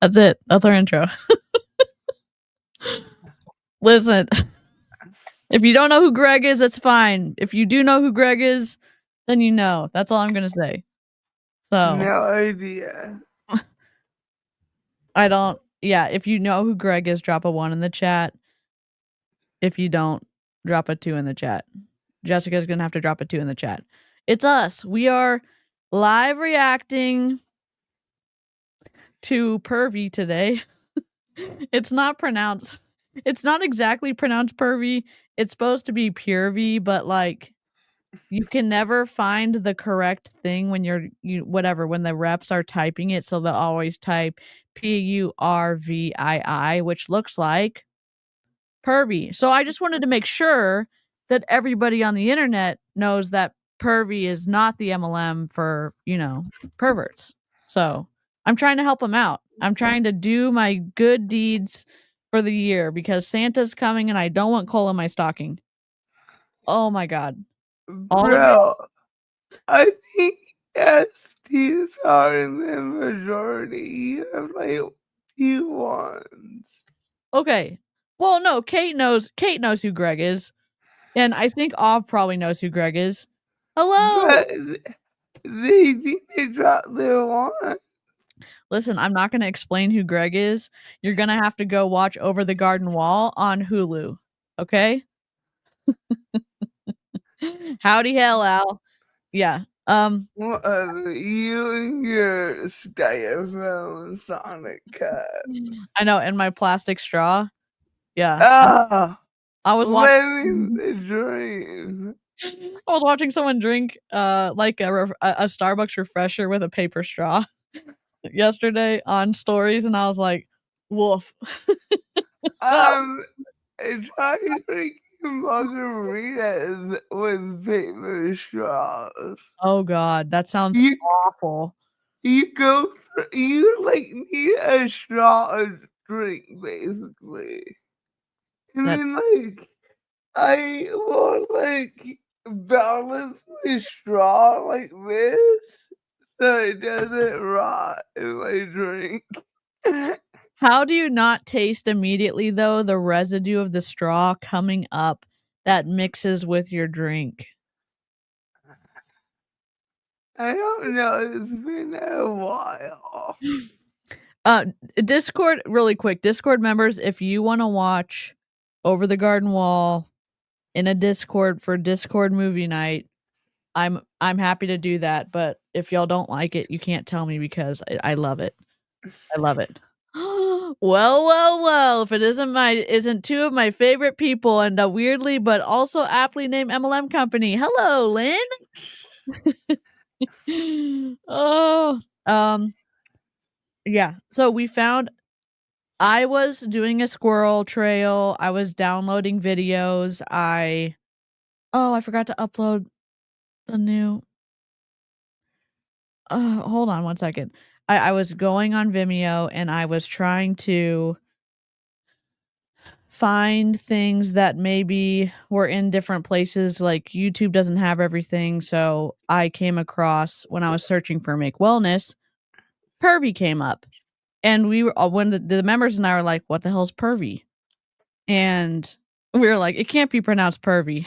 That's it. That's our intro. Listen, if you don't know who Greg is, it's fine. If you do know who Greg is, then you know. That's all I'm gonna say. So No idea. I don't. Yeah, if you know who Greg is, drop a 1 in the chat. If you don't, drop a 2 in the chat. Jessica's gonna have to drop a 2 in the chat. It's us. We are live reacting to Purvii today. It's not pronounced. It's not exactly pronounced Purvii. It's supposed to be Purvii, but like you can never find the correct thing when when the reps are typing it, so they'll always type Purvii, which looks like Purvii. So I just wanted to make sure that everybody on the internet knows that Purvii is not the MLM for, perverts. So I'm trying to help them out. I'm trying to do my good deeds for the year because Santa's coming and I don't want coal in my stocking. Oh my God. Bro, I think STs are in the majority. You have like T1s. Okay. Well, no, Kate knows who Greg is. And I think Ov probably knows who Greg is. Hello. But they think they dropped their one. Listen, I'm not going to explain who Greg is. You're going to have to go watch Over the Garden Wall on Hulu. Okay? Howdy hell, Al. Yeah. You and your styrofoam Sonic cat. I know, and my plastic straw. Yeah. Ah, I was watching living the dream. I was watching someone drink like a Starbucks refresher with a paper straw yesterday on stories, and I was like, woof. I tried drinking margaritas with paper straws. Oh God, that sounds awful. You like need a straw to drink basically. And then like I will like balance my straw like this so it doesn't rot in my drink. How do you not taste immediately, though, the residue of the straw coming up that mixes with your drink? I don't know. It's been a while. Discord, really quick. Discord members, if you want to watch Over the Garden Wall in a Discord for Discord movie night, I'm happy to do that. But if y'all don't like it, you can't tell me because I love it. I love it. Well, if it isn't two of my favorite people and a weirdly but also aptly named MLM company. Hello, Lynn. Yeah. So I was doing a squirrel trail. I was downloading videos. I forgot to upload the new hold on one second. I was going on Vimeo and I was trying to find things that maybe were in different places. Like YouTube doesn't have everything. So I came across, when I was searching for Make Wellness, Purvii came up. And we were, when the members and I were like, what the hell's Purvii? And we were like, it can't be pronounced Purvii.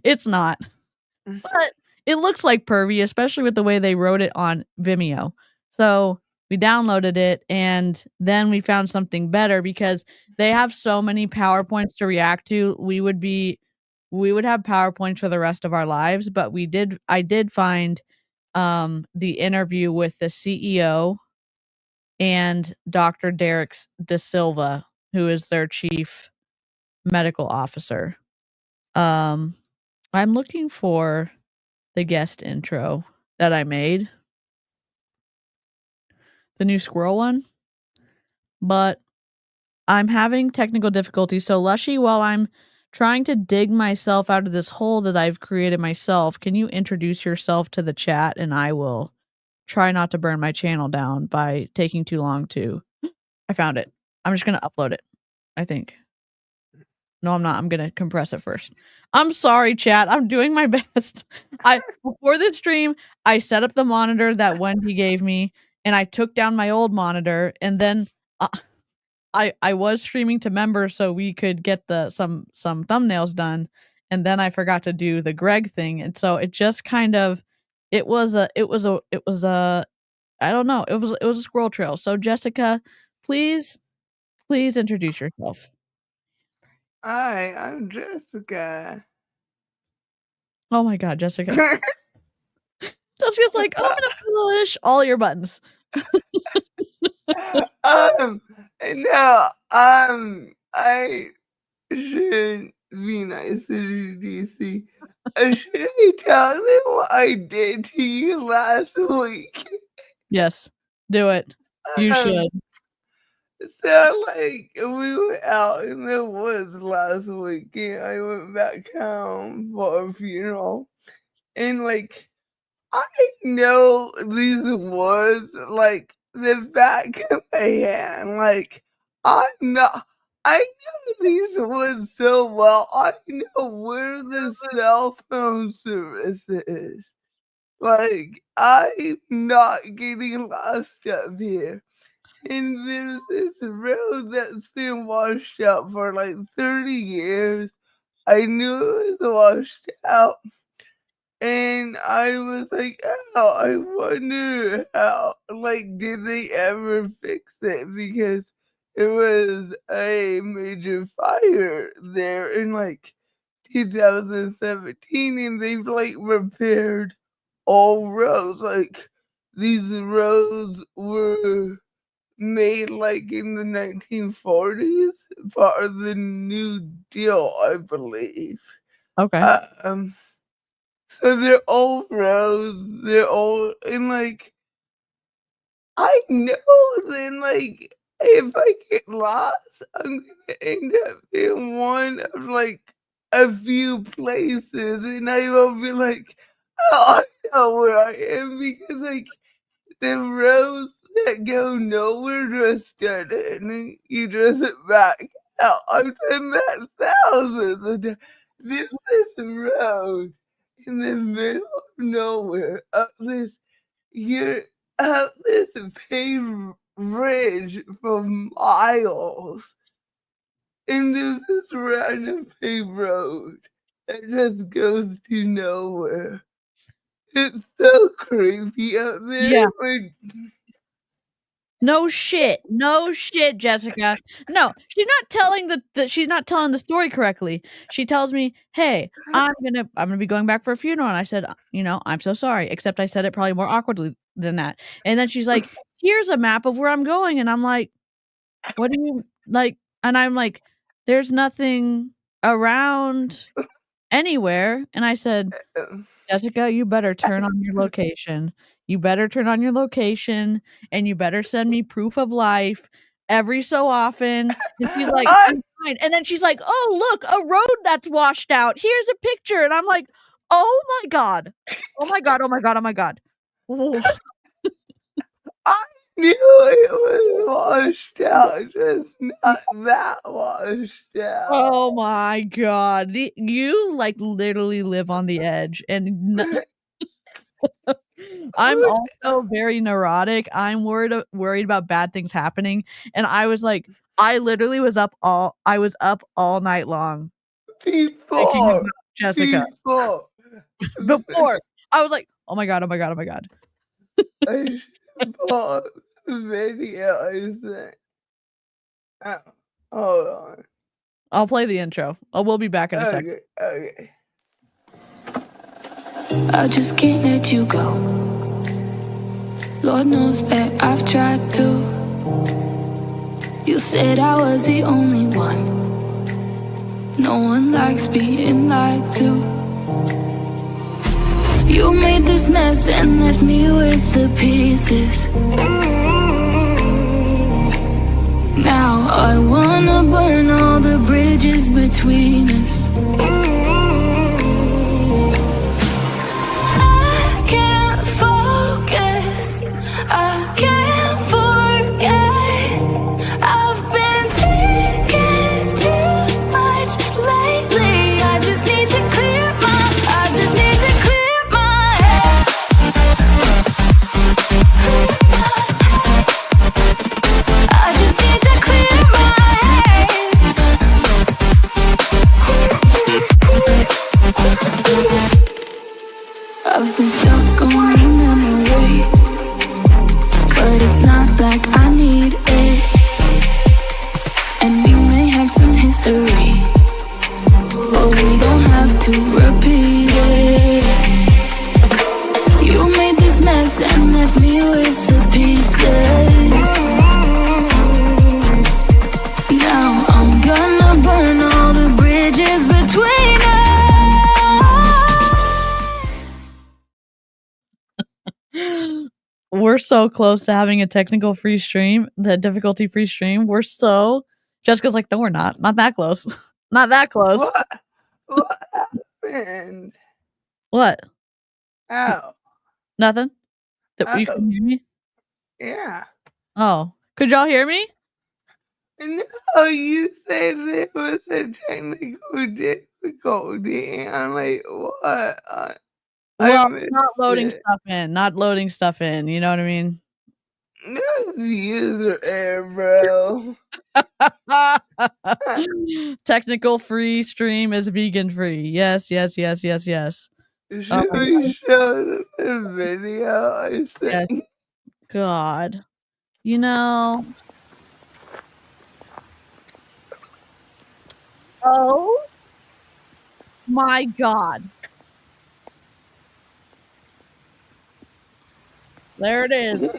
It's not. But it looks like Purvii, especially with the way they wrote it on Vimeo. So we downloaded it and then we found something better because they have so many PowerPoints to react to. We would have PowerPoints for the rest of our lives, but I did find the interview with the CEO and Dr. Derek DeSilva, who is their chief medical officer. I'm looking for the guest intro that I made. The new squirrel one. But I'm having technical difficulties. So Lushy, while I'm trying to dig myself out of this hole that I've created myself, can you introduce yourself to the chat and I will try not to burn my channel down by taking too long to... I found it. I'm just going to upload it, I think. No, I'm not. I'm going to compress it first. I'm sorry, chat. I'm doing my best. Before this stream, I set up the monitor that Wendy gave me, and I took down my old monitor, and then I was streaming to members so we could get some thumbnails done, and then I forgot to do the Greg thing, and so it just kind of it was a I don't know, it was a squirrel trail. So Jessica, please introduce yourself. Hi, I'm Jessica. Oh my god, Jessica. Jessica's like, I'm gonna push all your buttons. No, I should be nice to DC. Should I tell them what I did to you last week? Yes, do it. You should. So, like, we were out in the woods last week, and I went back home for a funeral, and, like, I know these woods like the back of my hand. Like, I know these woods so well. I know where the cell phone service is. Like, I'm not getting lost up here. And there's this road that's been washed out for like 30 years. I knew it was washed out. And I was like, oh, I wonder how, like, did they ever fix it? Because it was a major fire there in like 2017, and they've like repaired all roads. Like, these roads were made like in the 1940s, part of the New Deal, I believe. Okay. So they're old roads, they're old, and like, I know then, like, if I get lost, I'm gonna end up in one of like a few places, and I will be like, oh, I know where I am, because like the roads that go nowhere just start and you just back out. I've done that thousands of times. This road in the middle of nowhere, up this paved ridge for miles. And there's this random paved road that just goes to nowhere. It's so creepy out there. Yeah. No shit, Jessica. No, she's not telling she's not telling the story correctly. She tells me, "Hey, I'm gonna be going back for a funeral," and I said, "You know, I'm so sorry." Except I said it probably more awkwardly than that. And then she's like, "Here's a map of where I'm going," and I'm like, "What do you like?" And I'm like, "There's nothing around anywhere," and I said, Jessica, you better turn on your location. You better turn on your location, and you better send me proof of life every so often. And she's like, I'm fine. And then she's like, oh, look, a road that's washed out. Here's a picture. And I'm like, oh my God. Oh my God. Oh my God. Oh my God. Oh. I knew it was washed out, just not that washed out. Oh my God. You like literally live on the edge. And I'm also very neurotic. I'm worried about bad things happening. And I was like, I literally was up all night long. Before Jessica. Before. I was like, oh my God, oh my God, oh my God. I should pause the video, I think. Hold on. I'll play the intro. Oh, we'll be back in a second. Okay. I just can't let you go. Lord knows that I've tried to. You said I was the only one. No one likes being lied to. You made this mess and left me with the pieces. Now I wanna burn all the bridges between us. I can't focus, I can't forget. I've been thinking too much lately. I just need to clear my head. I just need We're so close to having a technical free stream, the difficulty free stream. We're so. Jessica's like, no, we're not. Not that close. Not that close. What happened? What? Ow. Nothing? You Oh. can hear me? Yeah. Oh. Could y'all hear me? No, you said there was a technical difficulty, and I'm like, what? Well, missed not loading it. stuff in. Not loading stuff in. You know what I mean? That's user error, bro. Technical free stream is vegan free. Yes, yes, yes, yes, yes. Should we show the video I sent? Yes. God. You know. Oh my God. There it is.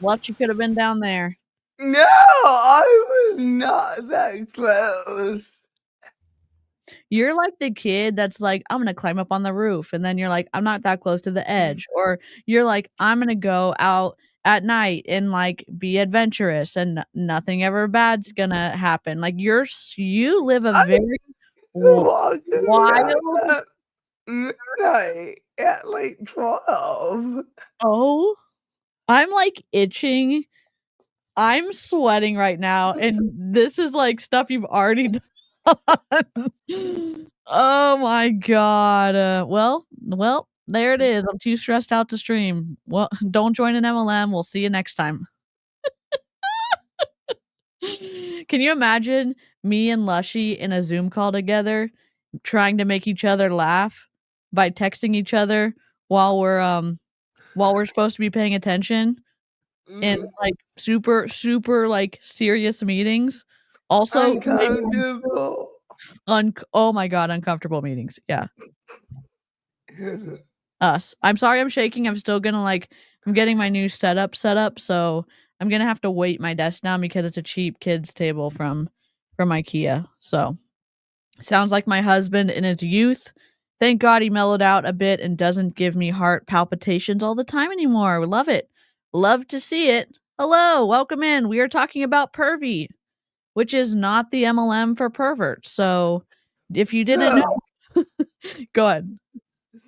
What you could have been down there. No, I was not that close. You're like the kid that's like, I'm going to climb up on the roof. And then you're like, I'm not that close to the edge. Or you're like, I'm going to go out at night and like be adventurous and nothing ever bad's going to happen. Like you live a very wild. At midnight at like 12. Oh, I'm like itching. I'm sweating right now. And this is like stuff you've already done. Oh my God. Well, there it is. I'm too stressed out to stream. Well, don't join an MLM. We'll see you next time. Can you imagine me and Lushy in a Zoom call together, trying to make each other laugh by texting each other while we're supposed to be paying attention in like super like serious meetings? Also, Uncomfortable. oh my God, uncomfortable meetings. Yeah. Us. I'm sorry I'm shaking. I'm still gonna I'm getting my new setup set up, so I'm gonna have to weight my desk down because it's a cheap kids table from IKEA. So sounds like my husband in his youth. Thank God he mellowed out a bit and doesn't give me heart palpitations all the time anymore. We love it. Love to see it. Hello, welcome in. We are talking about Purvii, which is not the MLM for perverts. So if you didn't know, go ahead.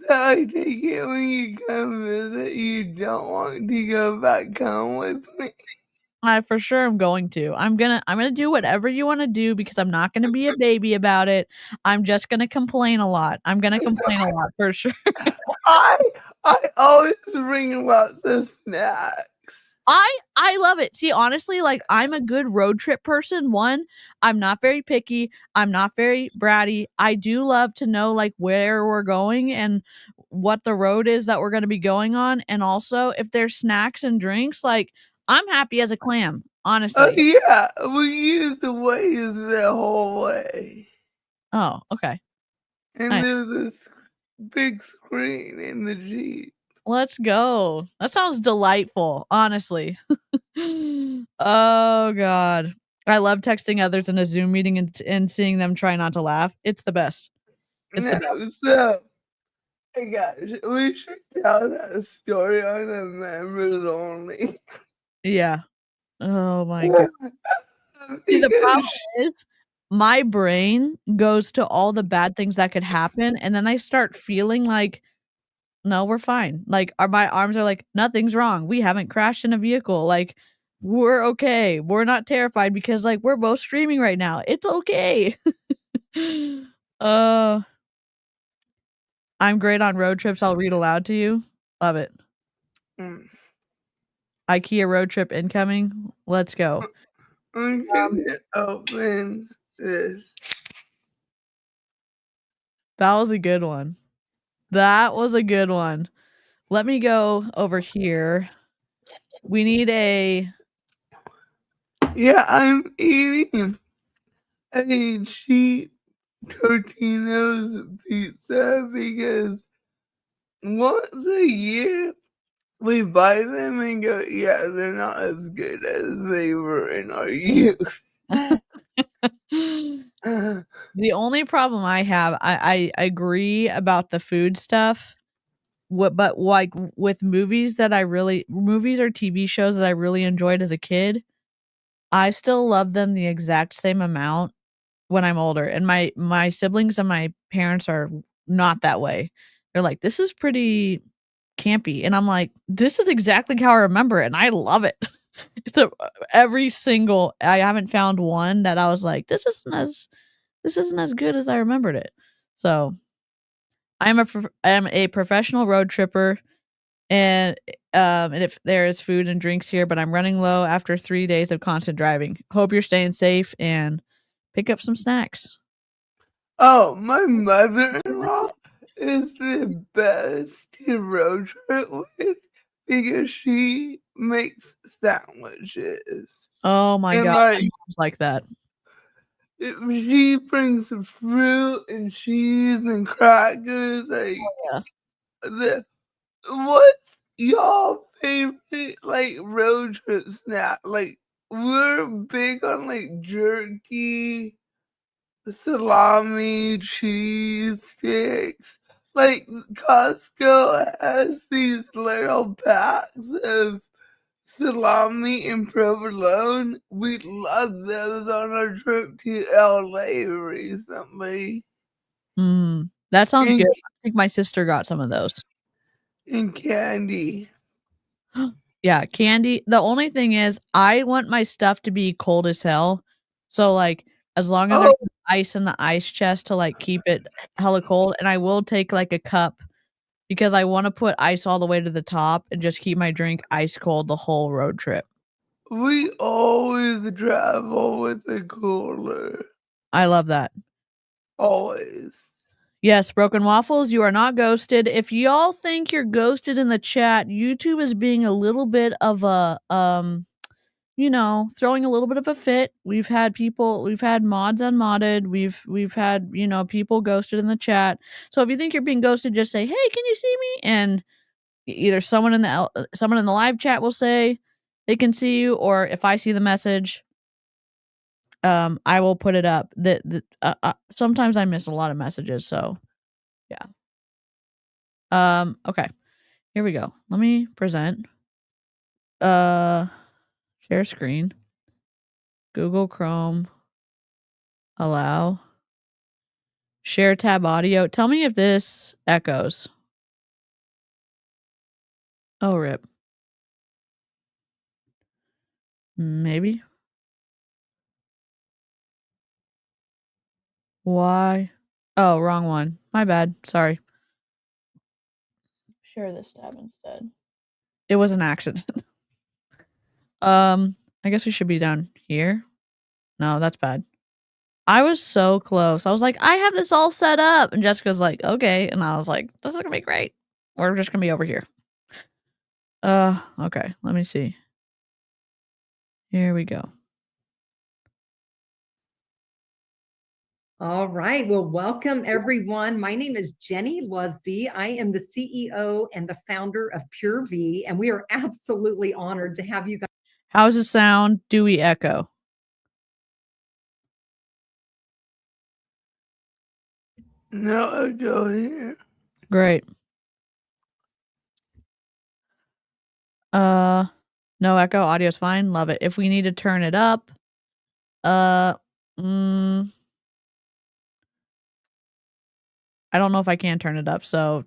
So I take it when you come visit, you don't want to go back home with me. I for sure am going to. I'm gonna do whatever you want to do because I'm not gonna be a baby about it. I'm just gonna complain a lot. I'm gonna complain a lot for sure. I always bring about the snacks. I love it. See, honestly, like I'm a good road trip person. One, I'm not very picky. I'm not very bratty. I do love to know like where we're going and what the road is that we're going to be going on. And also if there's snacks and drinks, like I'm happy as a clam, honestly. Oh yeah, we use the Waze the whole way. Oh, okay. And Nice. there's this big screen in the Jeep. Let's go. That sounds delightful, honestly. Oh God. I love texting others in a Zoom meeting and seeing them try not to laugh. It's the best. It's the best. So, hey guys, we should tell that story on the members only. Yeah. Oh my God. See, the problem is my brain goes to all the bad things that could happen, and then I start feeling like, no, we're fine. Like my arms are like, nothing's wrong. We haven't crashed in a vehicle. Like we're okay. We're not terrified because like we're both streaming right now. It's okay. I'm great on road trips. I'll read aloud to you. Love it. IKEA road trip incoming. Let's go. I'm gonna open this. That was a good one. That was a good one. Let me go over here. We need a... Yeah, I'm eating a cheap Totino's pizza because once a year we buy them and go, yeah, they're not as good as they were in our youth. The only problem I have, I agree about the food stuff. but like with movies or TV shows that I really enjoyed as a kid, I still love them the exact same amount when I'm older. And my siblings and my parents are not that way. They're like, "This is pretty campy." And I'm like, "This is exactly how I remember it, and I love it." So I haven't found one that I was like, this isn't as good as I remembered it. So I am a professional road tripper, and if there is food and drinks here, but I'm running low after 3 days of constant driving. Hope you're staying safe and pick up some snacks. Oh, my mother-in-law is the best to road trip with because she makes sandwiches. Oh my And god, like, my mom's like that. she brings fruit and cheese and crackers. Like, Yeah. what's y'all favorite like road trip snack? Like, we're big on like jerky, salami, cheese sticks. Like Costco has these little packs of salami and provolone. We love those on our trip to LA recently. That sounds And, good. I think my sister got some of those. and candy. Yeah, candy. The only thing is I want my stuff to be cold as hell. So, like, as long as there's Oh, ice in the ice chest to, like, keep it hella cold, and I will take, like, a cup because I wanna put ice all the way to the top and just keep my drink ice cold the whole road trip. we always travel with a cooler. I love that. Always. Yes, Broken Waffles, you are not ghosted. If y'all think you're ghosted in the chat, YouTube is being a little bit of a, throwing a little bit of a fit. We've had mods unmodded. We've had, people ghosted in the chat. So if you think you're being ghosted, just say, "Hey, can you see me?" And either someone in the live chat will say they can see you, or if I see the message, I will put it up. Sometimes I miss a lot of messages, so yeah. Okay. Here we go. Let me present. Share screen. Google Chrome. Allow. Share tab audio. Tell me if this echoes. Oh, rip. Maybe. Why? Oh, wrong one. My bad. Sorry. Share this tab instead. It was an accident. I guess we should be down here. No, that's bad. I was so close. I was like, I have this all set up. And Jessica's like, okay. And I was like, this is gonna be great. We're just gonna be over here. Okay. Let me see. Here we go. All right. Well, welcome everyone. My name is Jenny Lusby. I am the CEO and the founder of Purvii, and we are absolutely honored to have you guys. How's the sound? Do we echo? No echo here. Great. No echo. Audio's fine. Love it. If we need to turn it up, I don't know if I can turn it up. So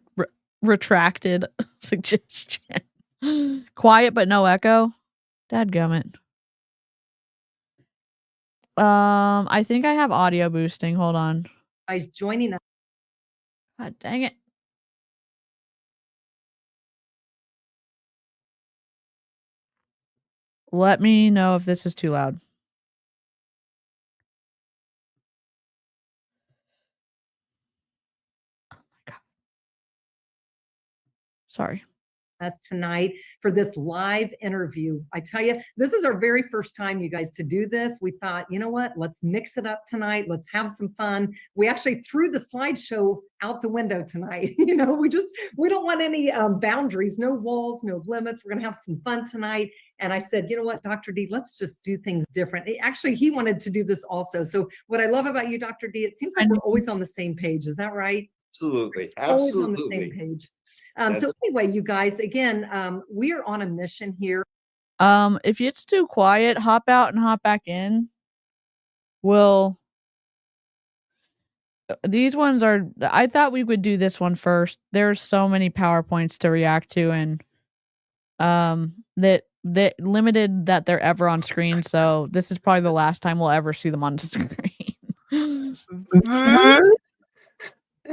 retracted suggestion. Quiet but no echo. Dadgummit. I think I have audio boosting. Hold on. Guys joining us. God dang it. Let me know if this is too loud. Oh my God. Sorry. Us tonight for this live interview. I tell you, this is our very first time, you guys, to do this. We thought, you know what, let's mix it up tonight. Let's have some fun. We actually threw the slideshow out the window tonight. We don't want any boundaries, no walls, no limits. We're going to have some fun tonight. And I said, you know what, Dr. D, let's just do things different. Actually, he wanted to do this also. So what I love about you, Dr. D, it seems like we're always on the same page. Is that right? Absolutely. Always on the same Absolutely. page. So anyway, you guys, again, we are on a mission here. If it's too quiet, hop out and hop back in. These ones are, I thought we would do this one first. There's so many PowerPoints to react to, and that limited that they're ever on screen, so this is probably the last time we'll ever see them on screen.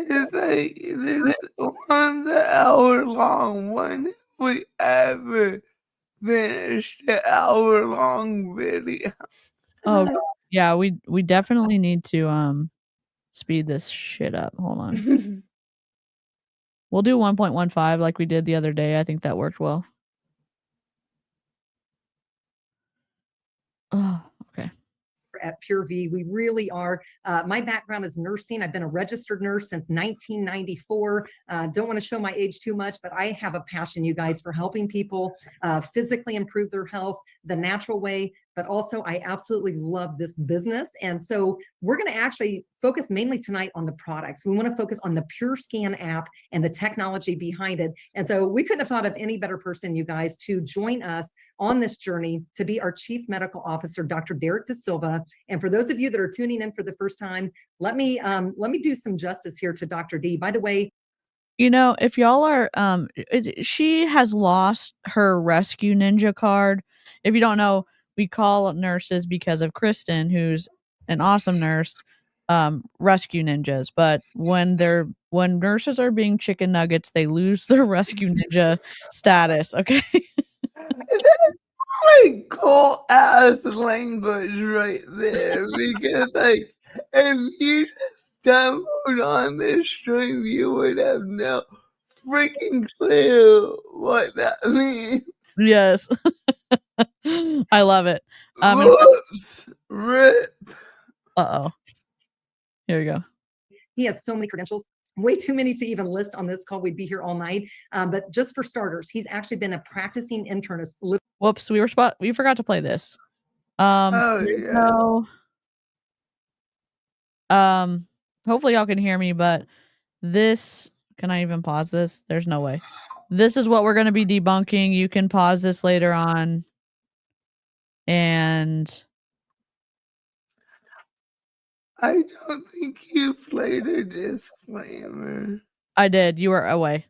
It's like this one's an hour long one. We ever finished an hour long video. Oh God. Yeah, we definitely need to speed this shit up. Hold on. We'll do 1.15 like we did the other day. I think that worked well. Oh, okay. At Purvii, we really are. My background is nursing. I've been a registered nurse since 1994. Don't want to show my age too much, but I have a passion, you guys, for helping people physically improve their health the natural way. But also, I absolutely love this business. And so we're going to actually focus mainly tonight on the products. We want to focus on the PureScan app and the technology behind it. And so we couldn't have thought of any better person, you guys, to join us on this journey to be our Chief Medical Officer, Dr. Derek DeSilva. And for those of you that are tuning in for the first time, let me do some justice here to Dr. D. By the way, you know, if y'all are, she has lost her Rescue Ninja card. If you don't know, we call nurses because of Kristen, who's an awesome nurse, Rescue Ninjas. But when nurses are being chicken nuggets, they lose their Rescue Ninja status. Okay. Like cool ass language right there, because like if you just stumbled on this stream, you would have no freaking clue what that means. Yes. I love it. Whoops, rip. Uh-oh. Here we go. He has so many credentials, way too many to even list on this call. We'd be here all night. But just for starters, he's actually been a practicing internist. Whoops, we forgot to play this. Oh yeah. Hopefully y'all can hear me, but this, can I even pause this? There's no way. This is what we're going to be debunking. You can pause this later on. And I don't think you played a disclaimer. I did. You were away.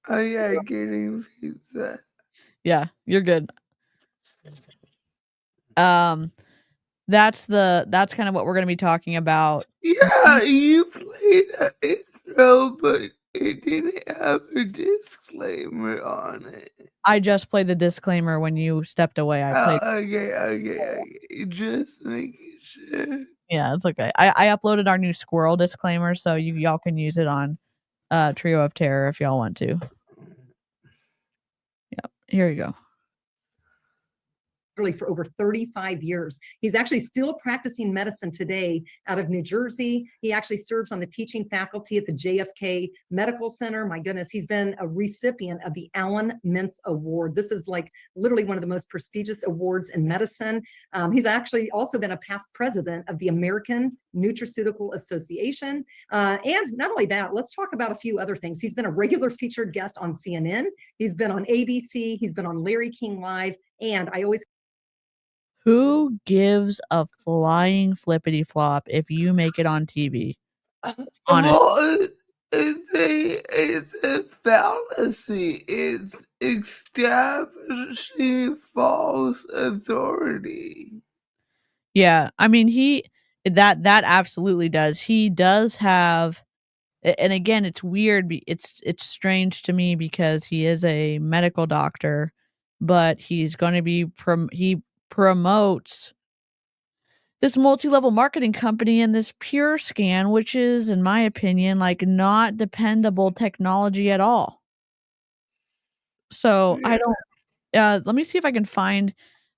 Oh yeah, getting pizza. Yeah, you're good. That's kind of what we're going to be talking about. Yeah, you played an intro, but it didn't have a disclaimer on it. I just played the disclaimer when you stepped away. I played. Okay. Just making sure. Yeah, it's okay. I uploaded our new squirrel disclaimer, so y'all can use it on Trio of Terror if y'all want to. Yep, here you go. For over 35 years. He's actually still practicing medicine today out of New Jersey. He actually serves on the teaching faculty at the JFK Medical Center. My goodness, he's been a recipient of the Alan Mintz Award. This is like literally one of the most prestigious awards in medicine. He's actually also been a past president of the American Nutraceutical Association. And not only that, let's talk about a few other things. He's been a regular featured guest on CNN. He's been on ABC. He's been on Larry King Live. And I always... Who gives a flying flippity flop if you make it on TV? It's a fallacy. It's establishing false authority. Yeah, I mean that absolutely does. He does have, and again, it's weird. It's strange to me because he is a medical doctor, but he's going to be he promotes this multi-level marketing company and this PureScan, which is, in my opinion, like not dependable technology at all. So I don't. Let me see if I can find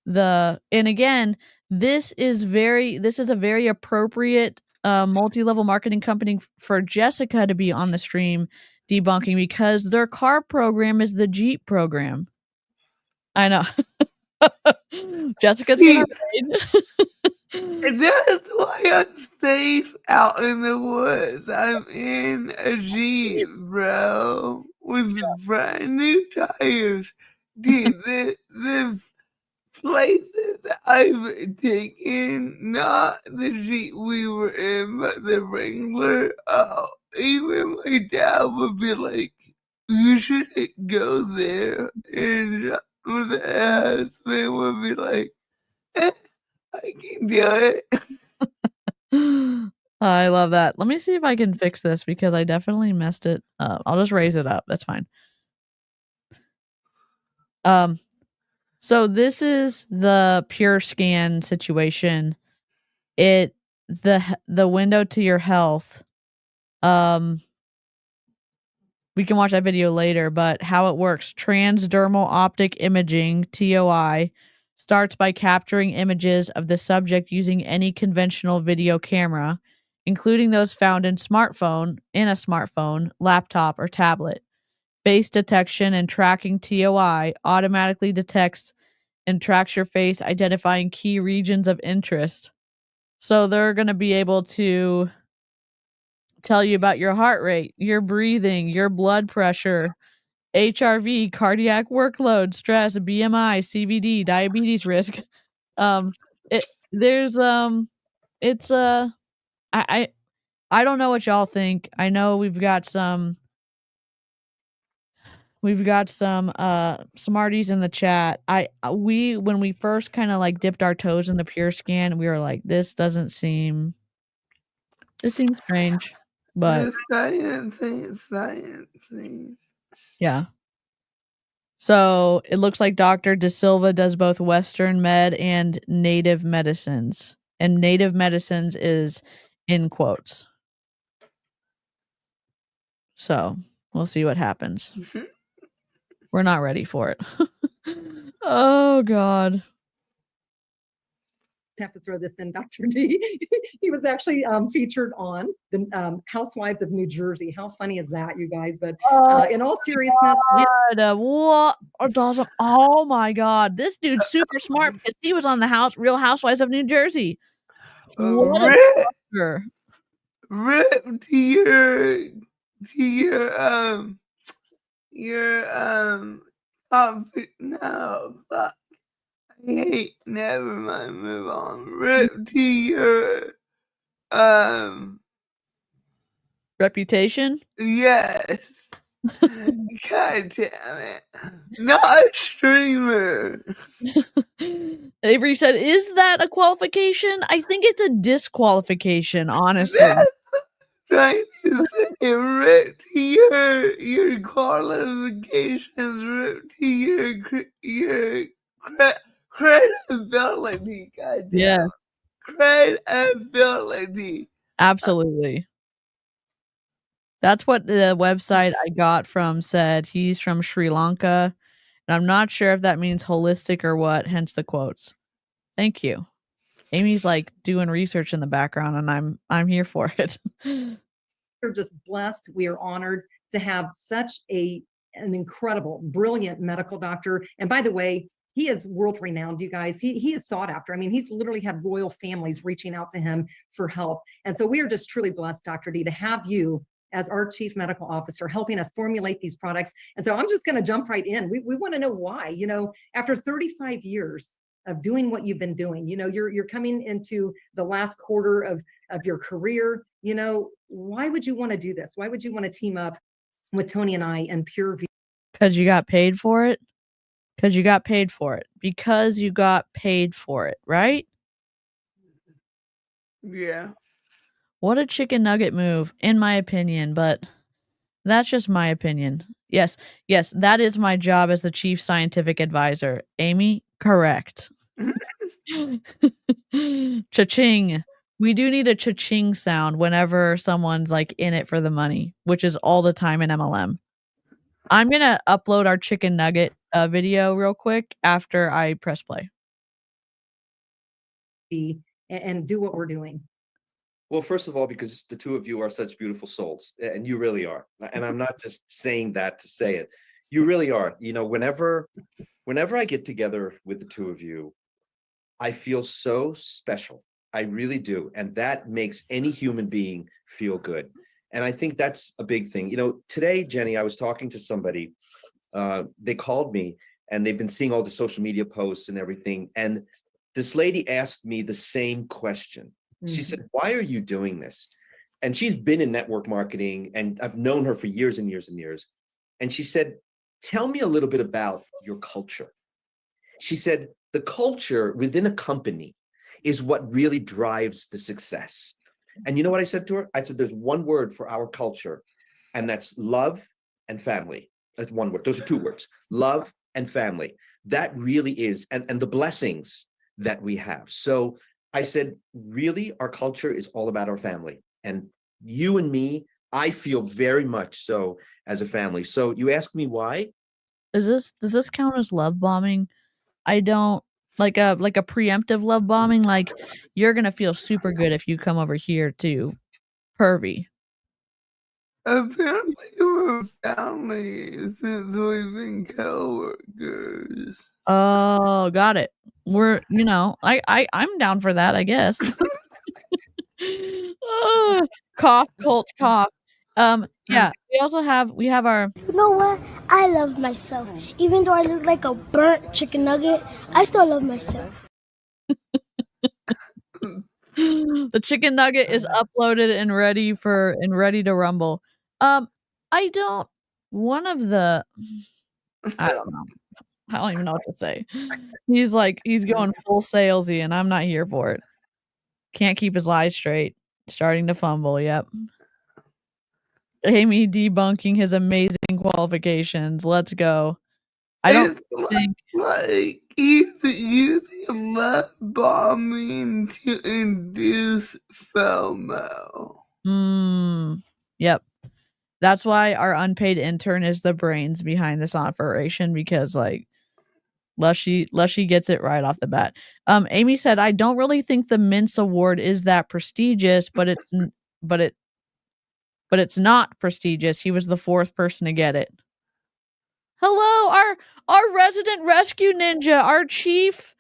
and again, this is a very appropriate multi-level marketing company for Jessica to be on the stream debunking because their car program is the Jeep program. I know. Jessica's gonna rage. That's why I'm safe out in the woods. I'm in a Jeep, bro, with brand new tires. Dude, the places I've taken, not the Jeep we were in, but the Wrangler. Oh, even my dad would be like, "You shouldn't go there," and the husband would be like, "I can do it." I love that. Let me see if I can fix this because I definitely messed it up. I'll just raise it up. That's fine. So this is the pure scan situation. The window to your health. We can watch that video later, but how it works. Transdermal optic imaging, TOI, starts by capturing images of the subject using any conventional video camera, including those found in a smartphone, laptop, or tablet. Face detection and tracking, TOI, automatically detects and tracks your face, identifying key regions of interest. So they're going to be able to tell you about your heart rate, your breathing, your blood pressure, HRV, cardiac workload, stress, BMI, CVD, diabetes risk. It there's it's I don't know what y'all think. I know we've got some smarties in the chat. When we first kind of like dipped our toes in the pure scan, we were like, this seems strange. But The science ain't science. yeah. So it looks like Dr. DeSilva does both Western med and native medicines. And native medicines is in quotes. So we'll see what happens. We're not ready for it. Oh, God. Have to throw this in, Dr. D. He was actually featured on the Housewives of New Jersey. How funny is that, you guys? But in all seriousness, what? Oh my God. This dude's super smart because he was on the Real Housewives of New Jersey. What a fucker. Rip to no, fuck. I hate, never mind, move on. Rip to your, Reputation? yes. God damn it. Not a streamer. Avery said, is that a qualification? I think it's a disqualification, honestly. That's right to say, rip to your qualifications, rip to your credibility. God damn. Yeah. Credibility. Absolutely. That's what the website I got from said. He's from Sri Lanka, and I'm not sure if that means holistic or what, hence the quotes. Thank you. Amy's like doing research in the background, and I'm here for it. we're just blessed. We are honored to have such an incredible, brilliant medical doctor. And by the way, he is world renowned, you guys. He is sought after. I mean, he's literally had royal families reaching out to him for help. And so we are just truly blessed, Dr. D, to have you as our chief medical officer helping us formulate these products. And so I'm just going to jump right in. We want to know why, you know, after 35 years of doing what you've been doing, you know, you're coming into the last quarter of your career, you know, why would you want to do this? Why would you want to team up with Tony and I and Purvii? Because you got paid for it. Because you got paid for it. Because you got paid for it, right? Yeah. What a chicken nugget move, in my opinion, but that's just my opinion. Yes, that is my job as the chief scientific advisor. Amy, correct. Cha-ching. We do need a cha-ching sound whenever someone's like in it for the money, which is all the time in MLM. I'm going to upload our chicken nugget video real quick after I press play. And do what we're doing. Well, first of all, because the two of you are such beautiful souls, and you really are. And I'm not just saying that to say it. You really are. You know, whenever I get together with the two of you, I feel so special. I really do. And that makes any human being feel good. And I think that's a big thing. You know, today, Jenny, I was talking to somebody, they called me and they've been seeing all the social media posts and everything. And this lady asked me the same question. She said, why are you doing this? And she's been in network marketing and I've known her for years and years and years. And she said, tell me a little bit about your culture. She said, the culture within a company is what really drives the success. And you know what I said to her? I said, there's one word for our culture, and that's love and family. That's one word. Those are two words, love and family. That really is, and the blessings that we have. So I said, really, our culture is all about our family. And you and me, I feel very much so as a family. So you ask me why? Does this count as love bombing? I don't like a preemptive love bombing. Like, you're gonna feel super good if you come over here to Purvii. Apparently, we're family since we've been coworkers. Oh, got it. We're, you know, I'm down for that, I guess. Cough, cult, cough. Yeah, we have our. You know what? I love myself. Even though I look like a burnt chicken nugget, I still love myself. The chicken nugget is uploaded and ready to rumble. I don't. One of the. I don't know. I don't even know what to say. He's going full salesy, and I'm not here for it. Can't keep his lies straight. Starting to fumble. Yep. Amy debunking his amazing qualifications. Let's go. I don't think like he's using love bombing to induce FOMO. Yep. That's why our unpaid intern is the brains behind this operation, because like Lushy gets it right off the bat. Amy said, I don't really think the Mince Award is that prestigious, but it's not prestigious. He was the fourth person to get it. Hello, our resident rescue ninja, our chief.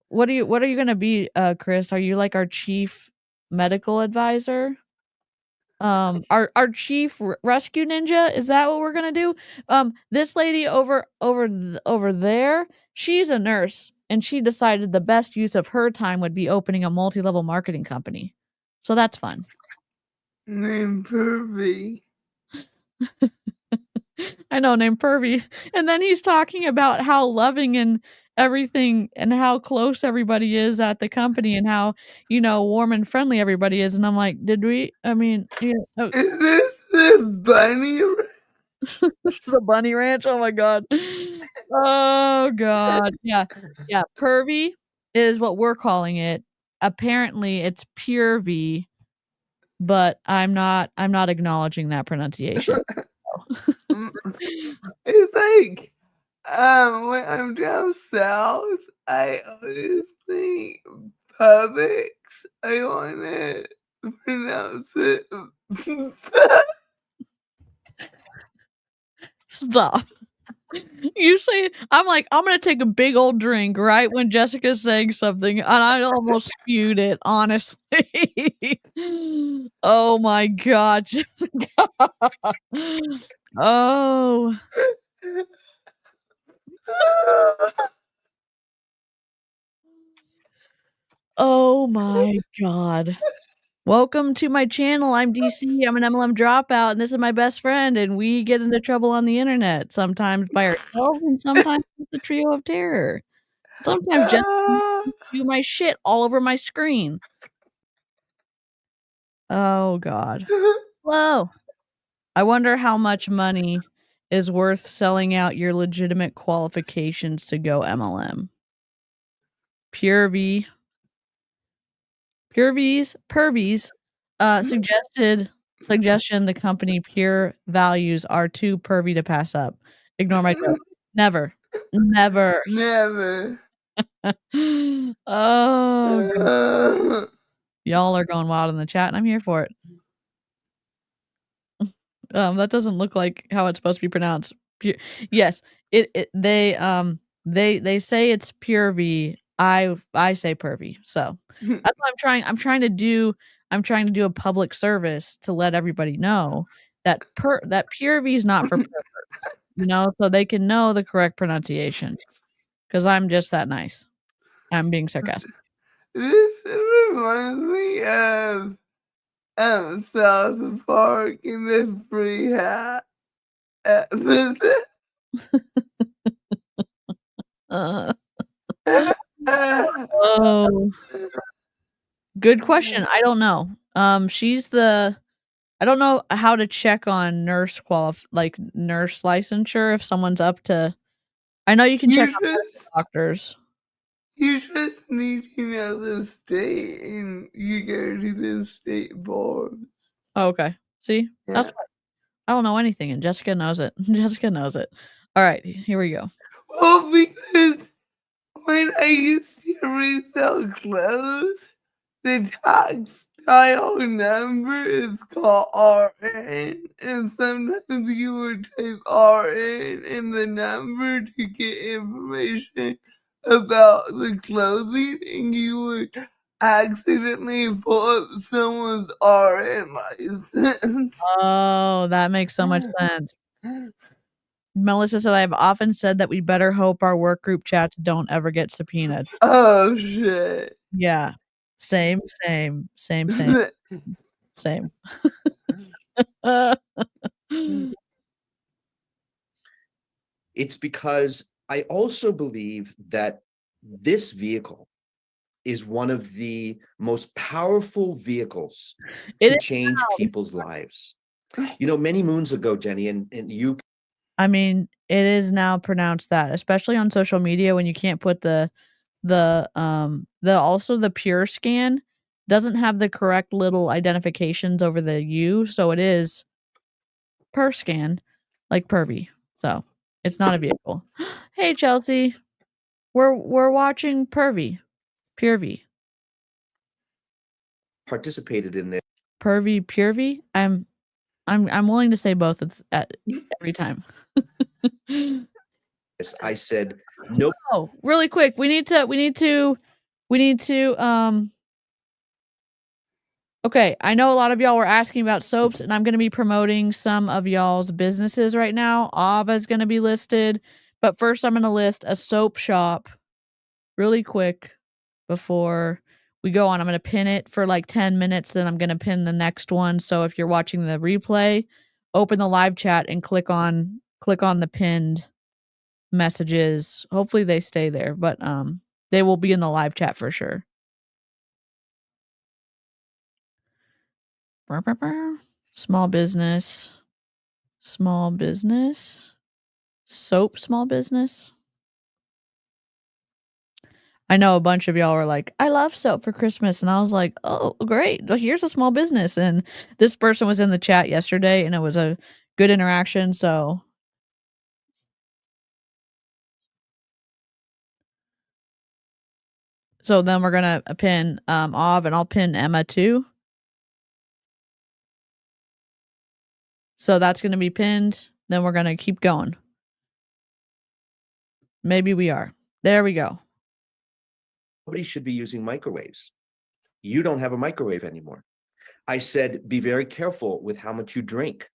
What are you gonna be, Chris? Are you like our chief medical advisor? Our chief rescue ninja, is that what we're gonna do? This lady over there, she's a nurse, and she decided the best use of her time would be opening a multi-level marketing company. So that's fun. Named Purvii. I know, named Purvii. And then he's talking about how loving and everything and how close everybody is at the company and how, you know, warm and friendly everybody is. And I'm like, is this the bunny ranch? The bunny ranch? Oh my god. Oh god. Yeah. Purvii is what we're calling it. Apparently it's Purvii, but I'm not acknowledging that pronunciation. It's like when I'm down south, I always think Publix. I want to pronounce it. Stop. You say, I'm like, I'm gonna take a big old drink right when Jessica's saying something, and I almost spewed it, honestly. Oh my god, Jessica. Oh. Oh my god. Welcome to my channel. I'm DC. I'm an MLM dropout, and this is my best friend, and we get into trouble on the internet, sometimes by ourselves and sometimes with the trio of terror. Sometimes just do my shit all over my screen. Oh god. Hello. I wonder how much money is worth selling out your legitimate qualifications to go MLM. Purvii suggestion the company Pure values are too pervy to pass up. Ignore my joke. Never. Oh god. Y'all are going wild in the chat, and I'm here for it. That doesn't look like how it's supposed to be pronounced. Yes, they say it's Purvii, I say Purvii. So that's what I'm trying to do a public service to let everybody know that Purvii is not for perverts, so they can know the correct pronunciation. Because I'm just that nice. I'm being sarcastic. This reminds me of South Park in the free hat episode. Oh, good question. I don't know. I don't know how to check on nurse nurse licensure if someone's up to. I know you can check on medical doctors. You just need to know the state, and you go to the state boards. Oh, okay. See, that's why I don't know anything, and Jessica knows it. Jessica knows it. All right, here we go. Well, because when I used to resell clothes, the textile number is called RN, and sometimes you would type RN in the number to get information about the clothing, and you would accidentally pull up someone's RN license. Oh, that makes so much sense. Melissa said, I've often said that we better hope our work group chats don't ever get subpoenaed. Oh, shit. Yeah. Same. Same. It's because I also believe that this vehicle is one of the most powerful vehicles to change people's lives. Many moons ago, Jenny, and you. I mean, it is now pronounced that, especially on social media when you can't put the pure scan doesn't have the correct little identifications over the U, so it is per scan, like Purvii. So it's not a vehicle. Hey Chelsea, we're watching Purvii. Participated in this. Purvii. I'm willing to say both. It's every time. I said no. Oh, really quick. We need to. Okay, I know a lot of y'all were asking about soaps, and I'm going to be promoting some of y'all's businesses right now. Ava is going to be listed, but first I'm going to list a soap shop really quick before we go on. I'm going to pin it for like 10 minutes, then I'm going to pin the next one. So if you're watching the replay, open the live chat and click on the pinned messages. Hopefully they stay there, but they will be in the live chat for sure. Small business, soap, small business. I know a bunch of y'all were like, I love soap for Christmas. And I was like, oh, great. Well, here's a small business. And this person was in the chat yesterday and it was a good interaction. So then we're going to pin Av, and I'll pin Emma too. So that's going to be pinned. Then we're going to keep going. Maybe we are. There we go. Nobody should be using microwaves. You don't have a microwave anymore. I said, be very careful with how much you drink.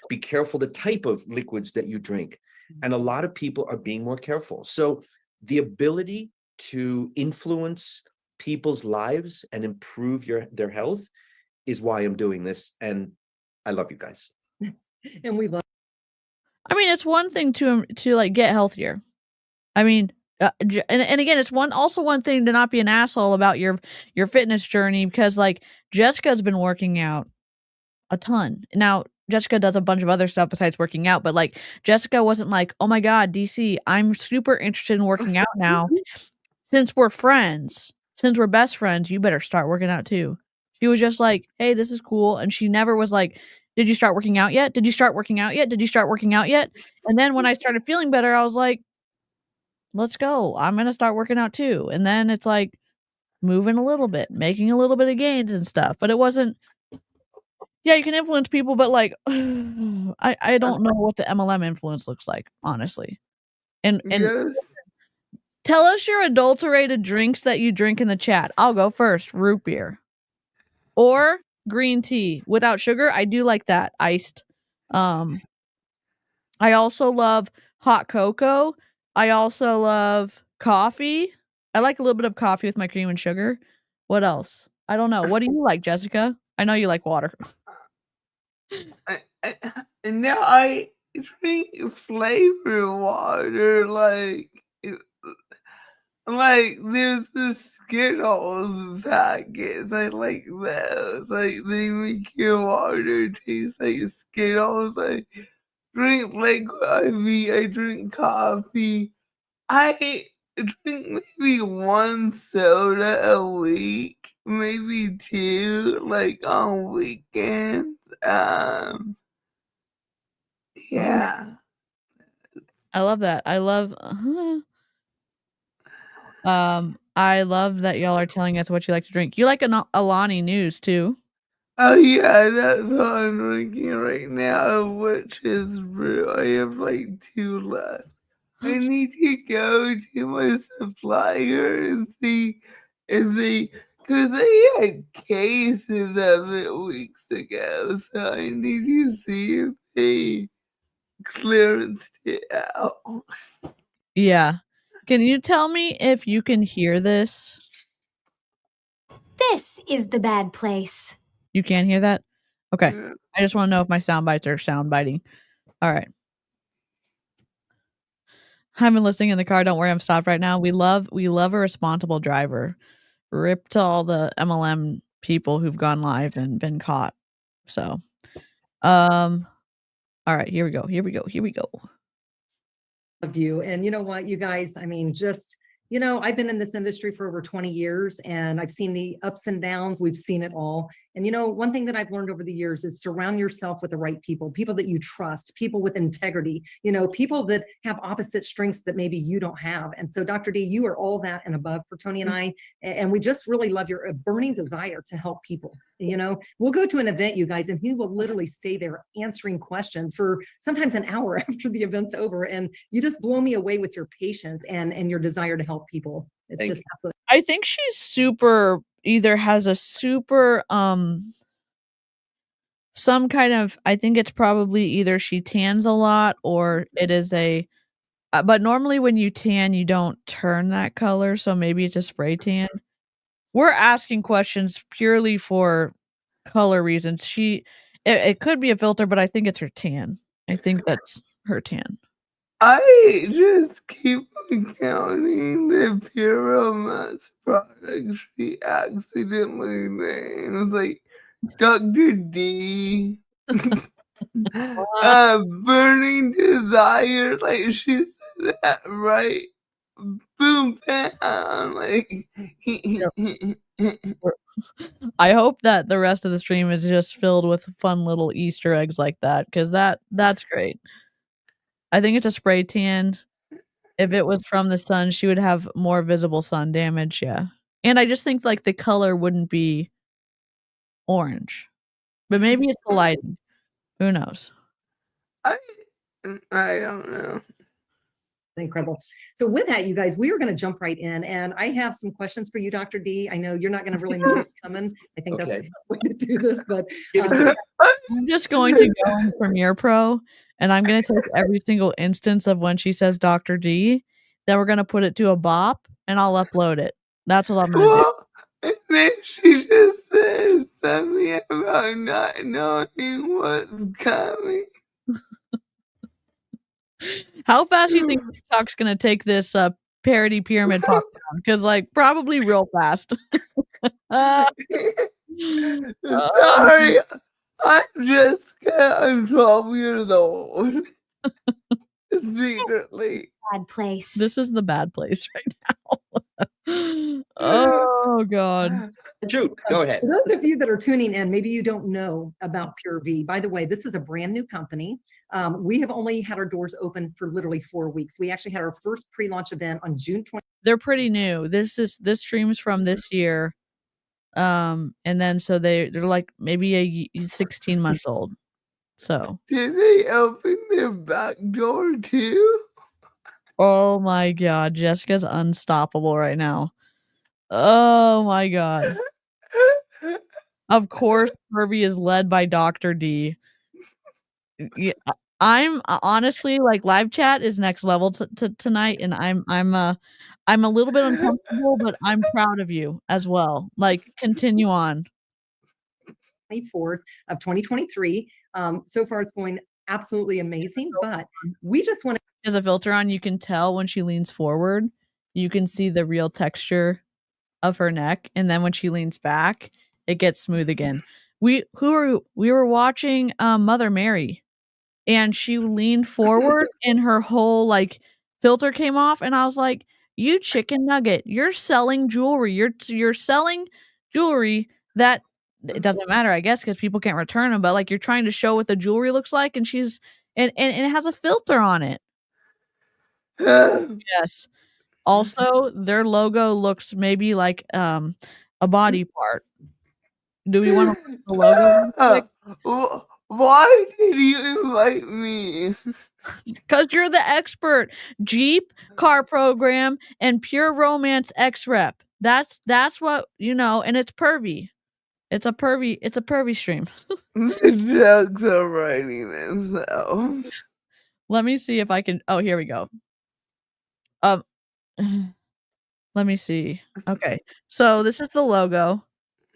Be careful the type of liquids that you drink. And a lot of people are being more careful. So the ability to influence people's lives and improve their health is why I'm doing this. And I love you guys. And we love. I mean, it's one thing to like get healthier. I mean, and again, it's one thing to not be an asshole about your fitness journey, because like Jessica's been working out a ton. Now, Jessica does a bunch of other stuff besides working out, but like Jessica wasn't like, oh my God, DC, I'm super interested in working out now. Since we're friends, since we're best friends, you better start working out too. She was just like, hey, this is cool. And she never was like, did you start working out yet? Did you start working out yet? Did you start working out yet? And then when I started feeling better, I was like, let's go. I'm going to start working out too. And then it's like moving a little bit, making a little bit of gains and stuff. But it wasn't, yeah, you can influence people, but like, I don't know what the MLM influence looks like, honestly. And Yes. Tell us your adulterated drinks that you drink in the chat. I'll go first. Root beer. Or green tea without sugar. I do like that. Iced. I also love hot cocoa. I also love coffee. I like a little bit of coffee with my cream and sugar. What else? I don't know. What do you like, Jessica? I know you like water. And now I drink flavored water, like there's the Skittles packets. I like those. Like they make your water taste like Skittles. I drink liquid IV. I drink coffee. I drink maybe one soda a week, maybe two, like on weekends. Yeah. I love that. I love that y'all are telling us what you like to drink. You like Alani News too. Oh yeah, that's what I'm drinking right now, which is brew. I have like 2 left. I need to go to my supplier and see if because they had cases of it weeks ago, so I need to see if they clearanced it out. Yeah. Can you tell me if you can hear this? This is the bad place. You can't hear that? Okay. Yeah. I just want to know if my sound bites are sound biting. All right. I've been listening in the car. Don't worry, I'm stopped right now. We love a responsible driver. Rip to all the MLM people who've gone live and been caught. So, all right, here we go. Of you. And you know what, you guys, I mean, just, you know, I've been in this industry for over 20 years and I've seen the ups and downs. We've seen it all. And, you know, one thing that I've learned over the years is surround yourself with the right people that you trust, people with integrity, you know, people that have opposite strengths that maybe you don't have. And so, Dr. D, you are all that and above for Tony and I. And we just really love your burning desire to help people. You know, we'll go to an event, you guys, and he will literally stay there answering questions for sometimes an hour after the event's over. And you just blow me away with your patience and your desire to help people. It's Thank just absolutely. I think she's either has a super some kind of, I think it's probably either she tans a lot or it is but normally when you tan you don't turn that color, so maybe it's a spray tan. We're asking questions purely for color reasons. It could be a filter, but I think it's her tan. I think that's her tan. I just keep on counting the Purvii products she accidentally named, like Dr. D, Burning Desire, like she said that right. Boom, bam, like. I hope that the rest of the stream is just filled with fun little Easter eggs like that, because that's great. I think it's a spray tan. If it was from the sun, she would have more visible sun damage, yeah. And I just think like the color wouldn't be orange. But maybe it's the lighting. Who knows? I don't know. Incredible. So with that, you guys, we are going to jump right in. And I have some questions for you, Dr. D. I know you're not going to really know what's coming. I think that's the best way to do this. But I'm just going to go in Premiere Pro and I'm going to take every single instance of when she says Dr. D. Then we're going to put it to a bop and I'll upload it. That's what I'm going to do. And then she just said something about not knowing what's coming. How fast do you think TikTok's gonna take this parody pyramid pop down? Because like probably real fast. Sorry, I'm 12 years old. Secretly. Bad place. This is the bad place right now. Oh god. Shoot, go ahead. For those of you that are tuning in, maybe you don't know about Purvii. By the way, this is a brand new company. We have only had our doors open for literally 4 weeks. We actually had our first pre-launch event on June 20th. They're pretty new. This streams from this year. And then so they're like maybe 16 months old. So did they open their back door too? Oh my god, Jessica's unstoppable right now. Oh my god. Of course, Purvii is led by Dr. D. Yeah, I'm honestly like live chat is next level tonight, and I'm a little bit uncomfortable, but I'm proud of you as well. Like, continue on. 24th of 2023. So far, it's going absolutely amazing, but we just want to. There's a filter on. You can tell when she leans forward, you can see the real texture of her neck, and then when she leans back, it gets smooth again. We were watching Mother Mary, and she leaned forward and her whole like filter came off, and I was like, "You chicken nugget, you're selling jewelry. You're selling jewelry that it doesn't matter, I guess, because people can't return them, but like you're trying to show what the jewelry looks like, and she's and it has a filter on it." Yes. Also, their logo looks maybe like a body part. Do we want to look at the logo real quick? Why did you invite me? Because you're the expert. Jeep, car program, and pure romance X rep. That's what you know, and it's Purvii. It's a Purvii stream. The jokes are writing themselves. Let me see if I can. Oh, here we go. Let me see. Okay, so this is the logo.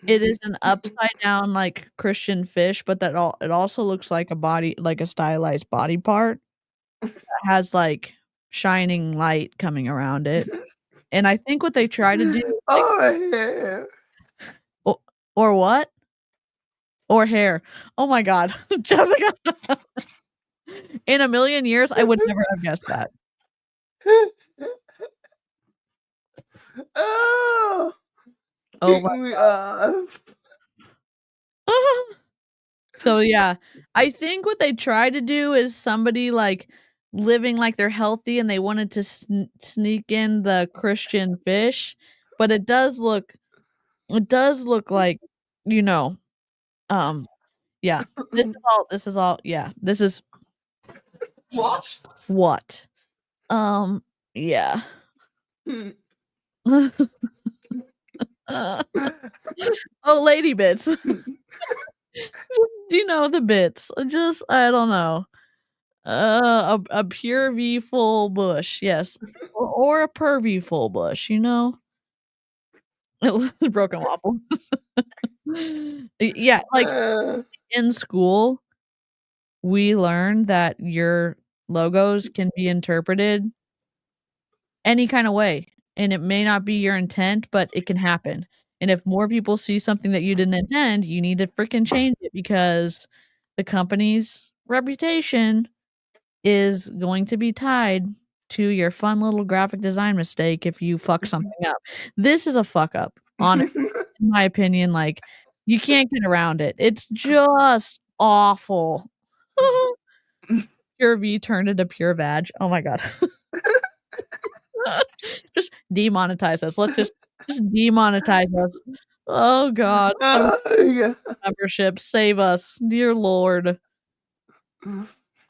It is an upside down like Christian fish, but it also looks like a body, like a stylized body part. That has like shining light coming around it. And I think what they try to do, like, hair. or what? Or hair. Oh my god, Jessica. In a million years, I would never have guessed that. Oh, Oh my me off. So yeah, I think what they try to do is somebody like living like they're healthy and they wanted to sneak in the Christian fish, but it does look like, you know, yeah. This is all yeah. This is what? Yeah. Oh, lady bits. Do you know the bits? Just I don't know. A Purvii full bush, yes, or a Purvii full bush, you know? Broken waffle. Yeah, like, in school, we learned that your logos can be interpreted any kinda way, and it may not be your intent, but it can happen, and if more people see something that you didn't intend, you need to freaking change it because the company's reputation is going to be tied to your fun little graphic design mistake if you fuck something up. This is a fuck up, honestly, in my opinion, like, you can't get around it. It's just awful. Pure V turned into pure vag. Oh my god. Just demonetize us. Let's just demonetize us. Oh god. Yeah. Membership, save us, dear lord.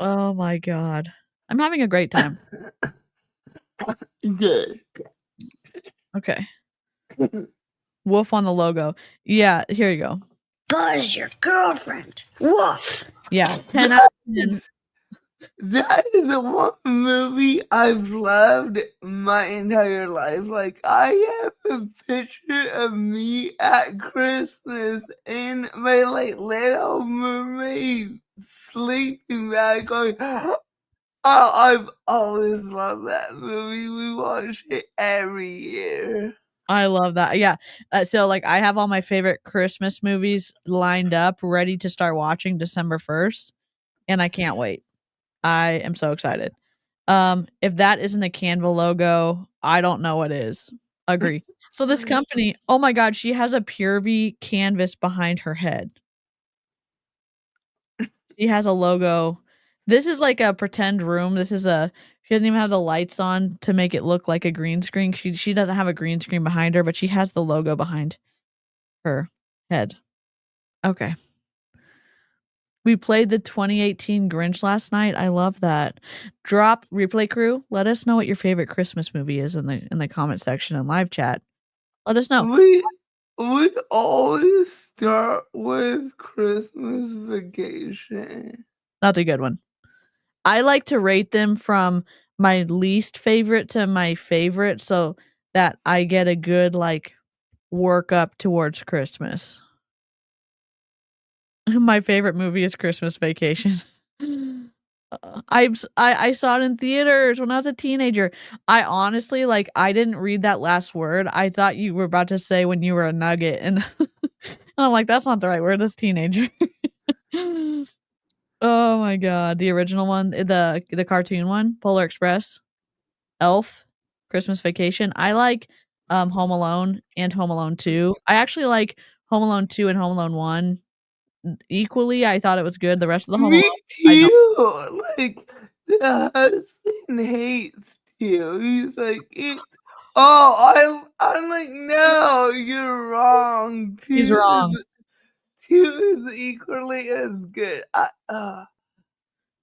Oh my god. I'm having a great time. Good. Okay. Woof on the logo. Yeah, here you go. Buzz your girlfriend. Woof. Yeah, 10 out of 10. That is the one movie I've loved my entire life. Like, I have a picture of me at Christmas in my like Little Mermaid sleeping bag going, oh, I've always loved that movie. We watch it every year. I love that. Yeah. So like I have all my favorite Christmas movies lined up, ready to start watching December 1st, and I can't wait. I am so excited. If that isn't a Canva logo, I don't know what is. Agree. So this company, oh my god, she has a Purvii canvas behind her head. She has a logo. This is like a pretend room. She doesn't even have the lights on to make it look like a green screen. She doesn't have a green screen behind her, but she has the logo behind her head. Okay. We played the 2018 Grinch last night. I love that. Drop replay crew. Let us know what your favorite Christmas movie is in the comment section and live chat. Let us know. We always start with Christmas Vacation. That's a good one. I like to rate them from my least favorite to my favorite so that I get a good like work up towards Christmas. My favorite movie is Christmas Vacation. I saw it in theaters when I was a teenager. I honestly like I didn't read that last word. I thought you were about to say when you were a nugget, and I'm like, that's not the right word. That's teenager. Oh my god, the original one, the cartoon one, Polar Express, Elf, Christmas Vacation. I like Home Alone and Home Alone 2. I actually like Home Alone 2 and Home Alone 1 equally. I thought it was good. The rest of the Home Alone, Me I don't. too. Like the husband hates you. He's like, I'm like, no, you're wrong. He's wrong. Two is equally as good.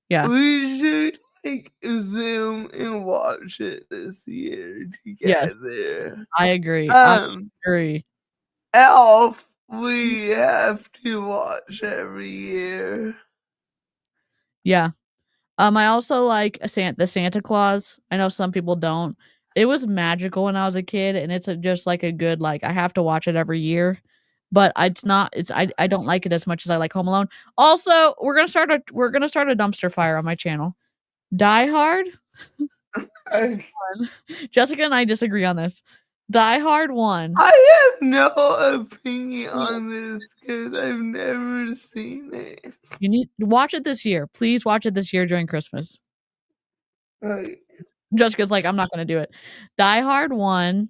Yeah. We should like Zoom and watch it this year Yes. together. I agree. I agree. Elf, we have to watch every year. Yeah. I also like the Santa Claus. I know some people don't. It was magical when I was a kid, and it's just like a good like I have to watch it every year. But I don't like it as much as I like Home Alone. Also, we're gonna start a dumpster fire on my channel. Die Hard. Jessica and I disagree on this. Die Hard 1. I have no opinion on this because I've never seen it. You need to watch it this year. Please watch it this year during Christmas. Jessica's like, I'm not gonna do it. Die Hard 1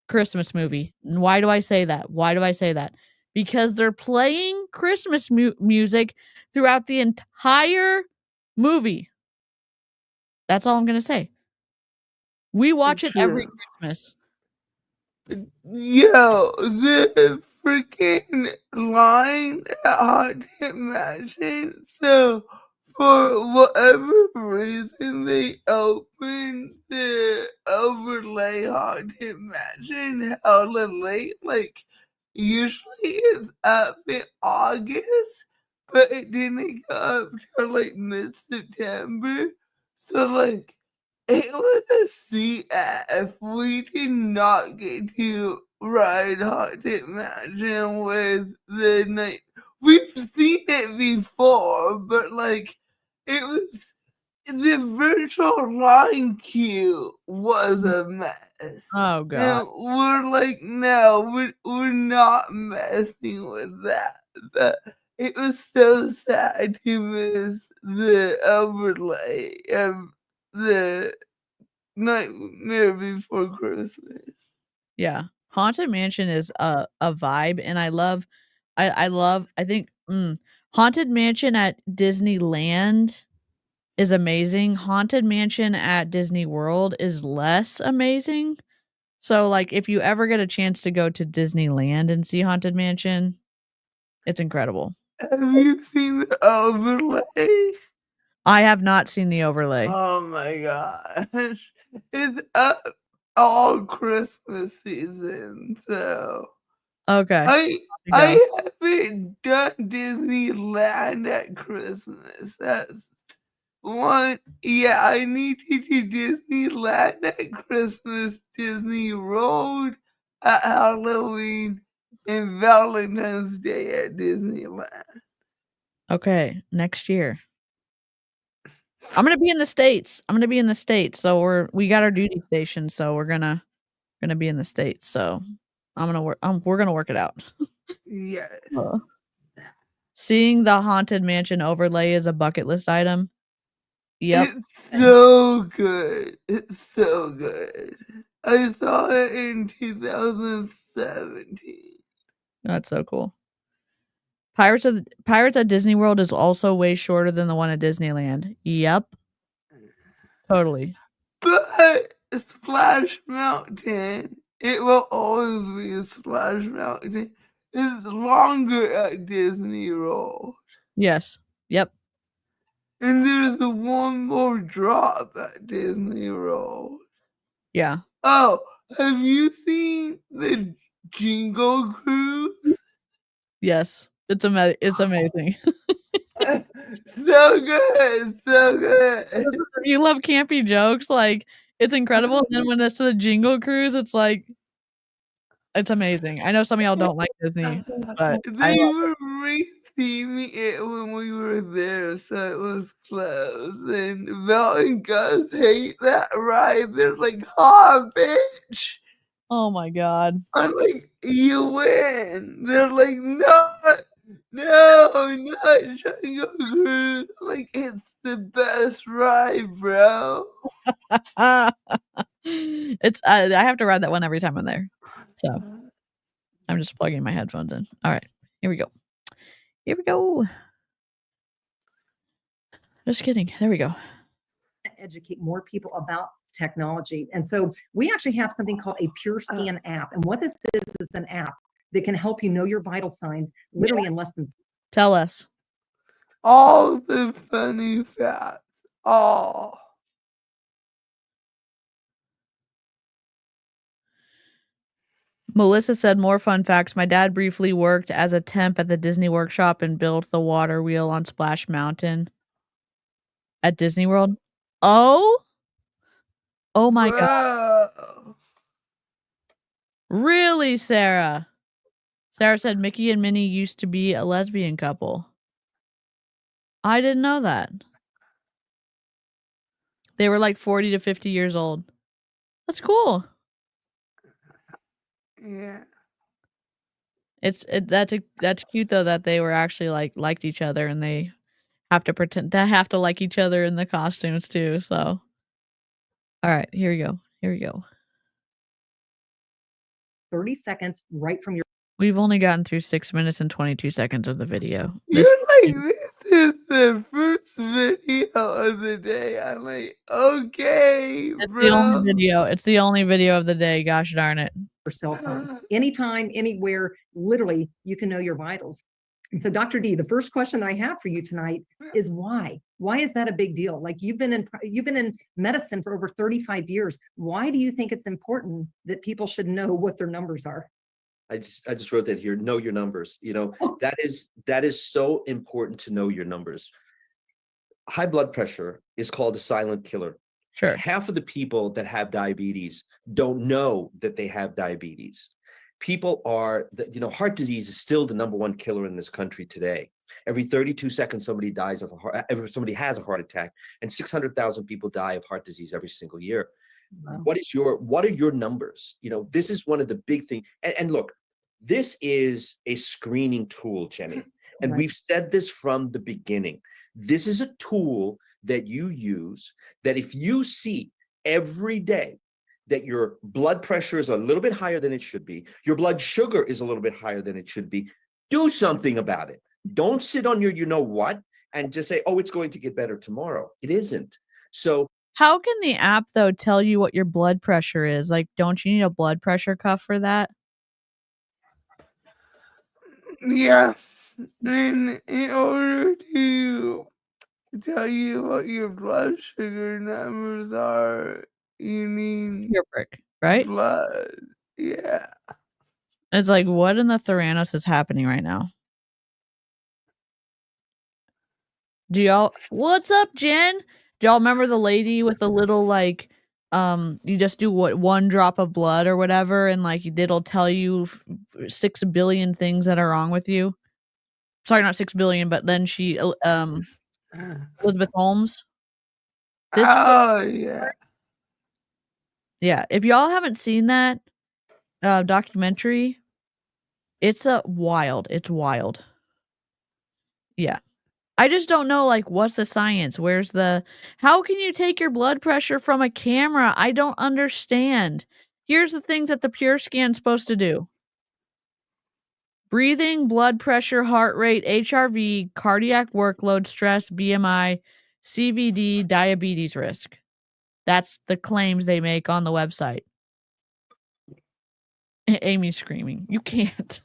Christmas movie. And why do I say that? Why do I say that? Because they're playing Christmas music throughout the entire movie. That's all I'm gonna say. We watch it every Christmas. Yo, the freaking line at Hot Tip Mansion. So, for whatever reason, they opened the overlay Hot Tip Mansion hella late. Like, usually it's up in August, but it didn't go up till like mid-September. So, like, it was a CF. We did not get to ride Haunted Mansion with the night. We've seen it before, but like it was the virtual line queue was a mess. Oh god. And we're like, no, we're not messing with that. But it was so sad to miss the overlay of the Nightmare Before Christmas. Yeah. Haunted Mansion is a vibe, and I think Haunted Mansion at Disneyland is amazing. Haunted Mansion at Disney World is less amazing. So like if you ever get a chance to go to Disneyland and see Haunted Mansion, it's incredible. Have you seen the overlay? I have not seen the overlay. Oh my gosh. It's up all Christmas season, so Okay. I haven't done Disneyland at Christmas. That's one. Yeah, I need to do Disneyland at Christmas, Disney World at Halloween, and Valentine's Day at Disneyland. Okay, next year. I'm gonna be in the States. So we got our duty station, so we're gonna be in the States. So we're gonna work it out. Yes. Seeing the Haunted Mansion overlay is a bucket list item. Yep. It's so good. It's so good. I saw it in 2017. That's so cool. Pirates at Disney World is also way shorter than the one at Disneyland. Yep. Totally. But Splash Mountain, it will always be a Splash Mountain. It's longer at Disney World. Yes. Yep. And there's one more drop at Disney World. Yeah. Oh, have you seen the Jingle Cruise? Yes. It's amazing. So good, so good. If you love campy jokes, like, it's incredible. And then when it's the Jingle Cruise, it's like, it's amazing. I know some of y'all don't like Disney, but I They love were retheming it when we were there, so it was closed. And Val and Gus hate that ride. They're like, "Hot bitch!" Oh my god. I'm like, "You win." They're like, "No, not Jungle Cruise." Like, it's the best ride, bro. It's I have to ride that one every time I'm there. So I'm just plugging my headphones in. All right, here we go. Here we go. Just kidding. There we go. Educate more people about technology. And so we actually have something called a Pure Scan app. And what this is an app that can help you know your vital signs literally in less than. Tell us. All the funny facts. All. Melissa said more fun facts. My dad briefly worked as a temp at the Disney Workshop and built the water wheel on Splash Mountain at Disney World. Oh my god. Bro. Really, Sarah? Sarah said Mickey and Minnie used to be a lesbian couple. I didn't know that. They were like 40 to 50 years old. That's cool. Yeah. That's cute though that they were actually liked each other and they have to pretend to have to like each other in the costumes too. So, all right, here we go. Here we go. 30 seconds right from your. We've only gotten through 6 minutes and 22 seconds of the video. You're like, this is the first video of the day. I'm like, okay, It's bro. the only video. It's the only video of the day. Gosh darn it. Your cell phone. Anytime, anywhere, literally, you can know your vitals. And so, Dr. D, the first question I have for you tonight is why? Why is that a big deal? Like you've been in medicine for over 35 years. Why do you think it's important that people should know what their numbers are? I just wrote that here. Know your numbers. You know, that is so important to know your numbers. High blood pressure is called a silent killer. Sure. Half of the people that have diabetes don't know that they have diabetes. People are, heart disease is still the #1 killer in this country today. Every 32 seconds, somebody dies of somebody has a heart attack, and 600,000 people die of heart disease every single year. Wow. What are your numbers? This is one of the big things. And look, this is a screening tool, Jenny. And Right. we've said this from the beginning. This is a tool that you use that if you see every day that your blood pressure is a little bit higher than it should be, your blood sugar is a little bit higher than it should be, do something about it. Don't sit on your you know what and just say, oh, it's going to get better tomorrow. It isn't. So how can the app though tell you what your blood pressure is? Like, don't you need a blood pressure cuff for that? Yeah. And in order to tell you what your blood sugar numbers are, you need Your prick, right? blood. Yeah. It's like, what in the Theranos is happening right now? What's up, Jen? Do y'all remember the lady with the little you just do one drop of blood or whatever, and it'll tell you 6 billion things that are wrong with you. Sorry, not 6 billion, but then she Elizabeth Holmes. Yeah. Yeah, if y'all haven't seen that documentary, it's wild. It's wild. Yeah. I just don't know, what's the science? How can you take your blood pressure from a camera? I don't understand. Here's the things that the Pure Scan's supposed to do. Breathing, blood pressure, heart rate, HRV, cardiac workload, stress, BMI, CVD, diabetes risk. That's the claims they make on the website. Amy's screaming. You can't.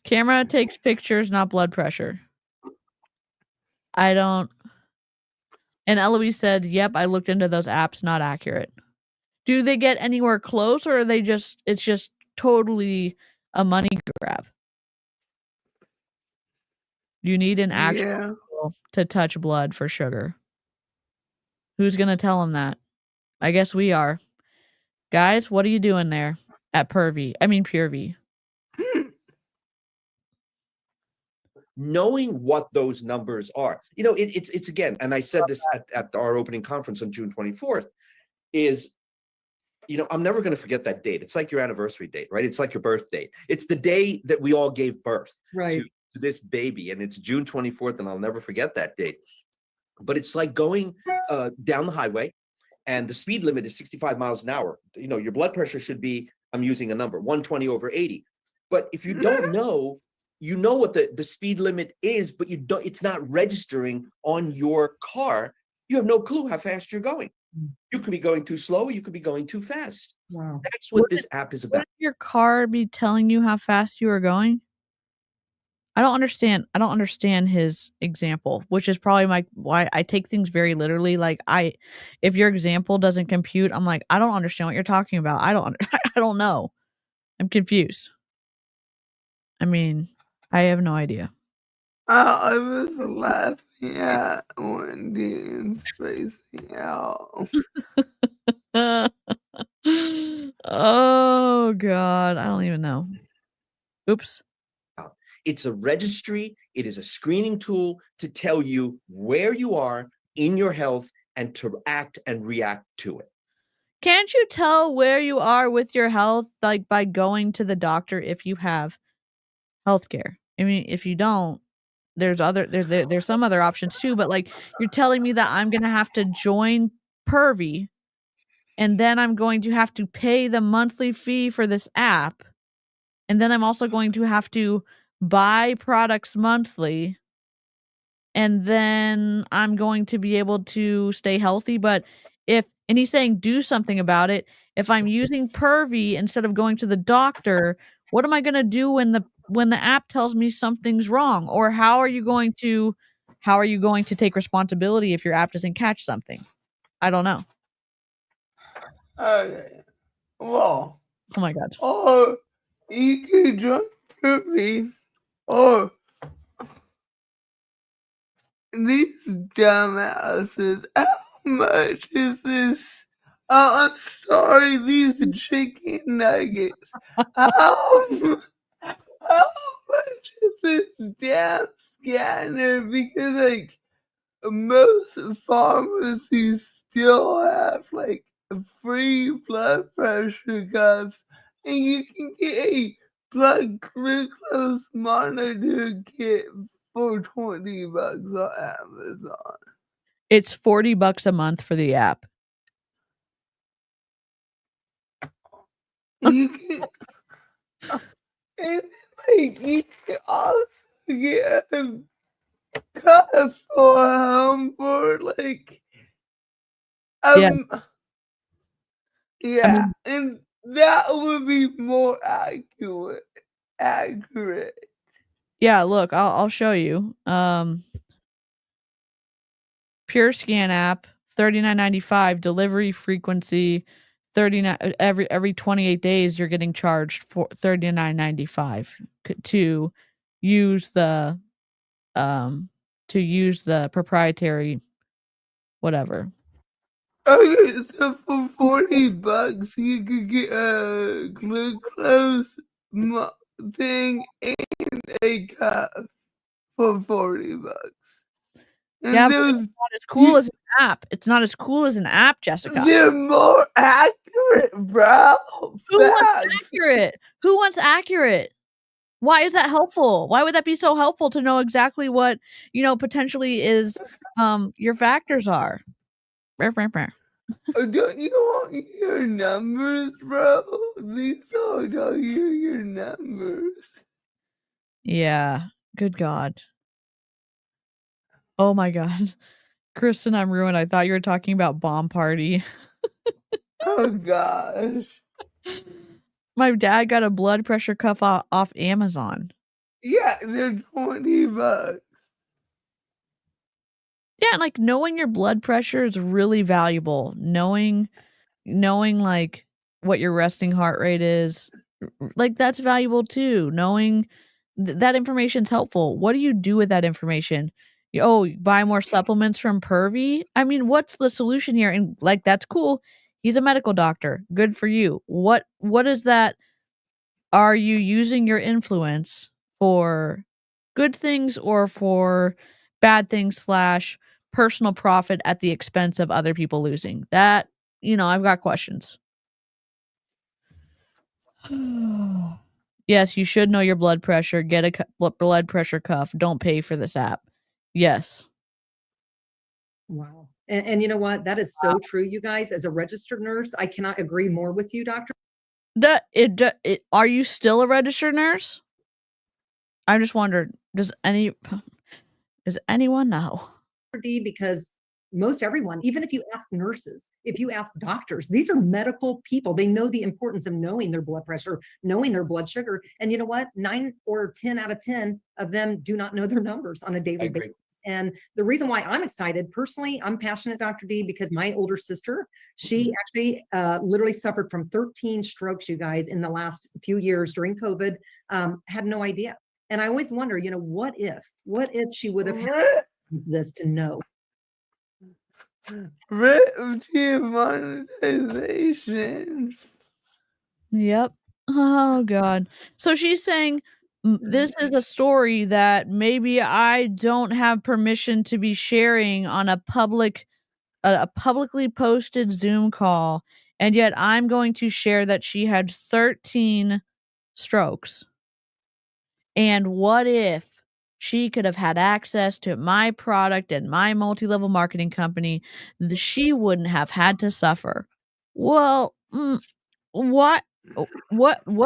Camera takes pictures, not blood pressure. I don't. And Eloise said, "Yep, I looked into those apps. Not accurate. Do they get anywhere close, or are they just? It's just totally a money grab. You need an actual Yeah. needle to touch blood for sugar. Who's gonna tell them that? I guess we are, guys. What are you doing there at Purvii? I mean Purvii. Knowing what those numbers are, it's again, and I said this at our opening conference on June 24th, is, I'm never going to forget that date. It's like your anniversary date, right? It's like your birth date. It's the day that we all gave birth to this baby, and it's June 24th, and I'll never forget that date. But it's like going down the highway, and the speed limit is 65 miles an hour. Your blood pressure should be, I'm using a number, 120/80. But if you don't know, you know what the speed limit is, but it's not registering on your car. You have no clue how fast you're going. You could be going too slow, you could be going too fast. Wow. That's what this app is about. Wouldn't your car be telling you how fast you are going? I don't understand his example, which is probably why I take things very literally. Like if your example doesn't compute, I'm like, I don't understand what you're talking about. I don't know. I'm confused. I mean, I have no idea. I was laughing at when Dean's spacing out. Oh God, I don't even know. Oops. It's a registry. It is a screening tool to tell you where you are in your health and to act and react to it. Can't you tell where you are with your health, like by going to the doctor if you have healthcare? I mean, if you don't, there's some other options too. But like, you're telling me that I'm gonna have to join Purvii, and then I'm going to have to pay the monthly fee for this app, and then I'm also going to have to buy products monthly, and then I'm going to be able to stay healthy. But and he's saying do something about it. If I'm using Purvii instead of going to the doctor, what am I going to do when the app tells me something's wrong? Or how are you going to take responsibility if your app doesn't catch something? I don't know. Okay. Well. Oh my God. Or you could join Purvii, or these dumbasses. How much is this? Oh, I'm sorry, these chicken nuggets. How much is this damn scanner? Because like most pharmacies still have like free blood pressure cuffs, and you can get a blood glucose monitor kit for $20 on Amazon. It's $40 a month for the app. You can, and like you can also get a cuff for home for like Yeah. Yeah, I mean, and that would be more accurate. yeah, look, I'll show you. Pure Scan app, $39.95. Delivery frequency, 39 every 28 days. You're getting charged for $39.95 to use the proprietary whatever. Okay, so for $40, you could get a glucose thing and a cup for $40. And Yeah, but it's not as cool as an app. It's not as cool as an app, Jessica. They're more accurate, bro. Who wants accurate? Who wants accurate? Why is that helpful? Why would that be so helpful to know exactly what, potentially is your factors are? Don't you want your numbers, bro? These don't tell you your numbers. Yeah. Good God. Oh my God. Kristen, I'm ruined. I thought you were talking about Bomb Party. Oh gosh. My dad got a blood pressure cuff off Amazon. Yeah, they're $20. Yeah, like knowing your blood pressure is really valuable. Knowing like what your resting heart rate is, like that's valuable too. Knowing that information's helpful. What do you do with that information? Buy more supplements from Purvii? I mean, what's the solution here? And like that's cool. He's a medical doctor. Good for you. What is that? Are you using your influence for good things or for bad things / personal profit at the expense of other people losing? That, I've got questions. Yes, you should know your blood pressure. Get a blood pressure cuff. Don't pay for this app. Yes. Wow. And you know what? That is so true, you guys. As a registered nurse, I cannot agree more with you, Dr. Are you still a registered nurse? I just wondered, does anyone know? D, because most everyone, even if you ask nurses, if you ask doctors, these are medical people. They know the importance of knowing their blood pressure, knowing their blood sugar. And you know what? 9 or 10 out of 10 of them do not know their numbers on a daily basis. And the reason why I'm excited, personally, I'm passionate, Dr. D, because my older sister, she actually literally suffered from 13 strokes, you guys, in the last few years during COVID, had no idea. And I always wonder, what if she would have had this to know? Monetization. Yep. Oh God. So she's saying this is a story that maybe I don't have permission to be sharing on a publicly posted Zoom call, and yet I'm going to share that she had 13 strokes. And what if she could have had access to my product and my multi-level marketing company? She wouldn't have had to suffer. Well, what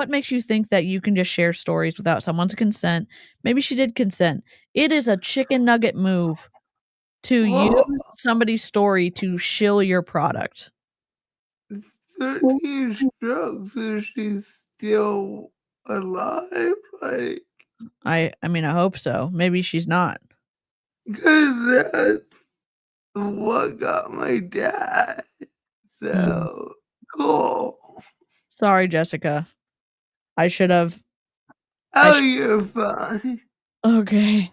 makes you think that you can just share stories without someone's consent? Maybe she did consent. It is a chicken nugget move to use somebody's story to shill your product. 13 strokes, is she still alive? Like, I mean, I hope so. Maybe she's not. because that's what got my dad. So cool. Sorry, Jessica. I should have. Oh, you're fine. Okay.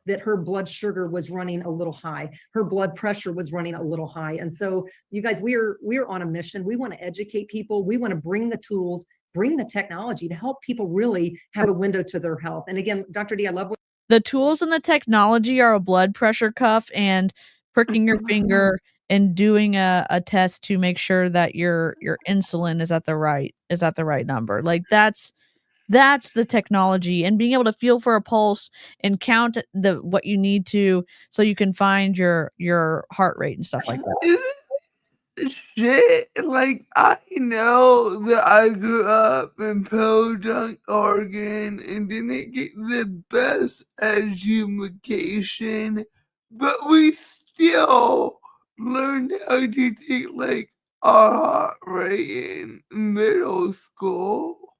That her blood sugar was running a little high, her blood pressure was running a little high. And so, you guys, we're on a mission. We want to educate people. We want to bring the tools, bring the technology to help people really have a window to their health. And again, Dr. D, I love what the tools and the technology are a blood pressure cuff and pricking your finger and doing a test to make sure that your insulin is at the right number. Like that's the technology, and being able to feel for a pulse and count what you need to so you can find your heart rate and stuff like that. Shit, like, I know that I grew up in Podunk, Oregon, and didn't get the best education, but we still learned how to take, like, our heart rate in middle school.